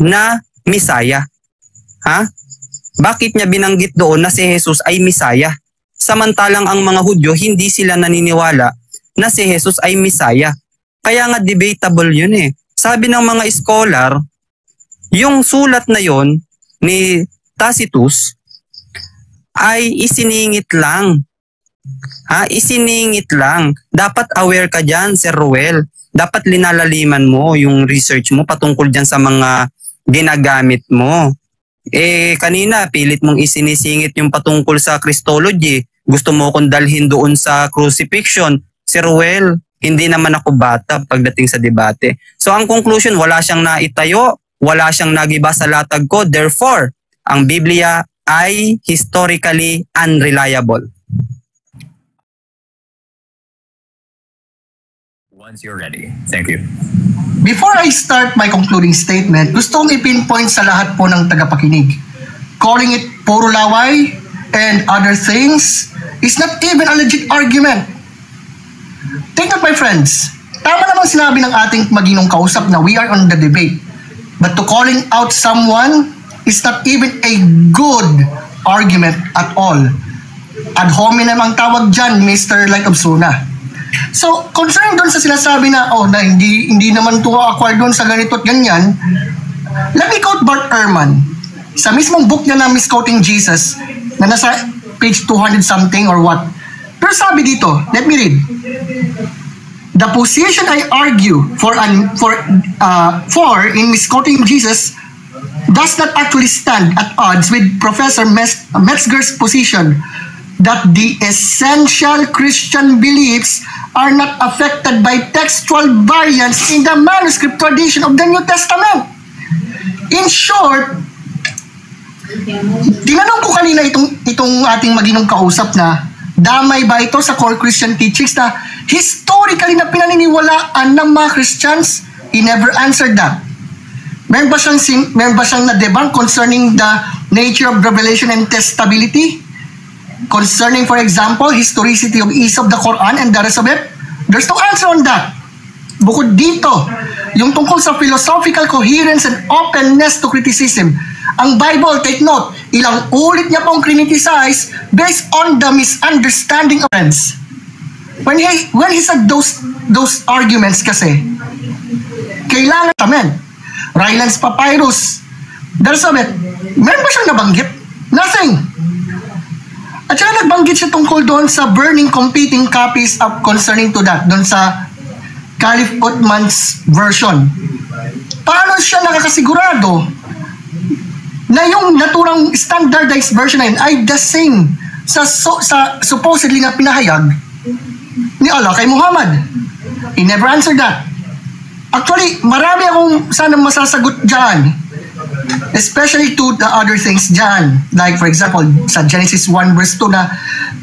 na Misaya? Ha? Bakit niya binanggit doon na si Jesus ay Misaya? Samantalang ang mga Hudyo, hindi sila naniniwala na si Jesus ay Misaya. Kaya nga debatable yun eh. Sabi ng mga scholar, yung sulat na yon ni Tacitus ay isiningit lang. Ha? Isiningit lang. Dapat aware ka dyan, Sir Ruel. Dapat linalaliman mo yung research mo patungkol dyan sa mga ginagamit mo. Kanina, pilit mong isinisingit yung patungkol sa Christology. Gusto mo kong dalhin doon sa crucifixion. Sir Ruel, hindi naman ako bata pagdating sa debate. So ang conclusion, wala siyang naitayo, wala siyang nagiba sa latag ko. Therefore, ang Biblia ay historically unreliable. Once you're ready. Thank you. Before I start my concluding statement, gusto kong i-pinpoint sa lahat po ng tagapakinig. Calling it puro laway and other things is not even a legit argument. Take note, my friends. Tama naman sinabi ng ating maginong kausap na we are on the debate. But to calling out someone is not even a good argument at all. Ad hominem ang tawag dyan, Mr. Light of Suna. So, concerning doon sa sinasabi na, na hindi naman ito acquired doon sa ganito at ganyan, let me quote Bart Ehrman. Sa mismong book niya na Misquoting Jesus, na nasa page 200 something or what. Pero sabi dito, let me read. The position I argue for in Misquoting Jesus does not actually stand at odds with Professor Metzger's position that the essential Christian beliefs are not affected by textual variants in the manuscript tradition of the New Testament. In short, tinanong ko kanina itong ating maginong kausap na damay ba ito sa core Christian teachings na historically na pinaniniwalaan ng mga Christians? He never answered that. Meron ba siyang na-debunk concerning the nature of revelation and testability? Concerning, for example, historicity of ease of the Quran and the rest of it? There's no answer on that. Bukod dito, yung tungkol sa philosophical coherence and openness to criticism, ang Bible, take note, ilang ulit niya pong criticize based on the misunderstanding of friends. When he said those arguments kasi, kailangan naman, Ryland's Papyrus, the rest of it, meron ba siyang nabanggit? Nothing. At saka nagbanggit siya tungkol doon sa burning competing copies of concerning to that, doon sa Caliph Uthman's version. Paano siya nakakasigurado na yung naturang standardized version na yun ay the same sa supposedly na pinahayag ni Allah kay Muhammad? He never answered that. Actually, marami akong sana masasagot dyan. Especially to the other things dyan. Like for example, sa Genesis 1 verse 2 na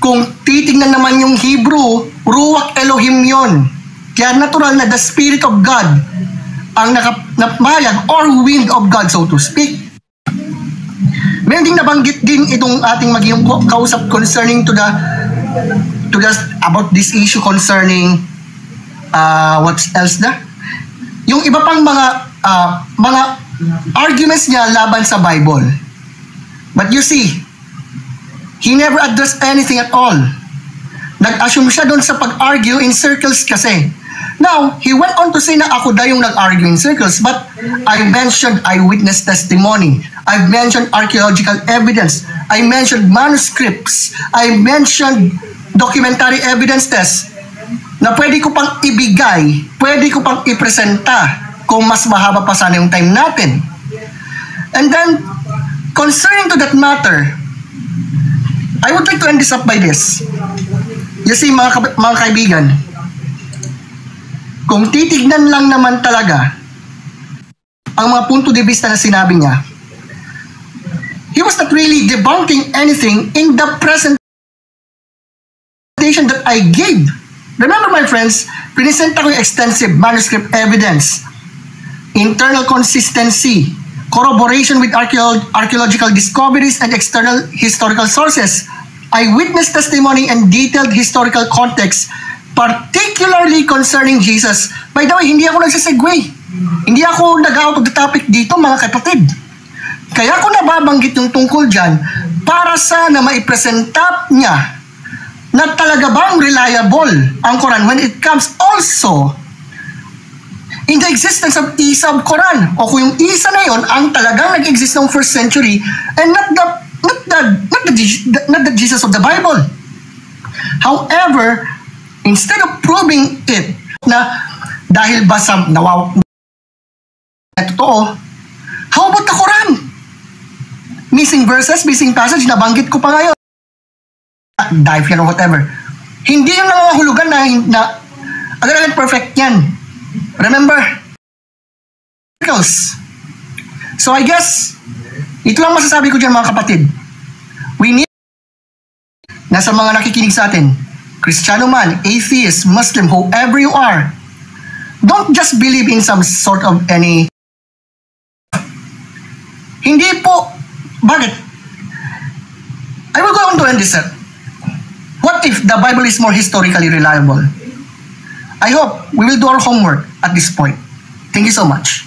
kung titingnan naman yung Hebrew, Ruach Elohim yon. Kaya natural na the Spirit of God ang napahayag or wind of God, so to speak. Meron ding nabanggit din itong ating maging kausap concerning to the about this issue concerning what else na? Yung iba pang mga arguments niya laban sa Bible. But you see, he never addressed anything at all. Nag-assume siya doon sa pag-argue in circles kasi. Now, he went on to say na ako daw yung nag-argue in circles, but I mentioned eyewitness testimony. I mentioned archaeological evidence. I mentioned manuscripts. I mentioned documentary evidences na pwede ko pang ibigay, pwede ko pang ipresenta kung mas mahaba pa sana yung time natin. And then, concerning to that matter, I would like to end this up by this. You see, mga kaibigan, kung titignan lang naman talaga ang mga punto de vista na sinabi niya, he was not really debunking anything in the presentation that I gave. Remember, my friends, present ako yung extensive manuscript evidence, internal consistency, corroboration with archaeological discoveries and external historical sources, eyewitness testimony, and detailed historical context, particularly concerning Jesus. By the way, hindi ako nagsisegue. Hindi ako nag-out of the topic dito, mga kapatid. Kaya ako nababanggit yung tungkol dyan para sana maipresenta niya na talaga bang reliable ang Quran when it comes also in the existence of Isa of Quran, o kung yung Isa na yon ang talagang nag-exist ng first century and not the Jesus of the Bible. However, instead of proving it na dahil ba sa totoo, how about the Quran? Missing verses, missing passage, nabanggit ko pa ngayon. Dive yan or whatever. Hindi yung nangangahulugan na agad-agad perfect yan. Remember? So I guess, ito lang masasabi ko dyan, mga kapatid. We need na sa mga nakikinig sa atin, Kristiyano man, atheist, Muslim, whoever you are, don't just believe in some sort of any... Hindi po. Bakit? I will go on to end this, sir. What if the Bible is more historically reliable? I hope we will do our homework at this point. Thank you so much.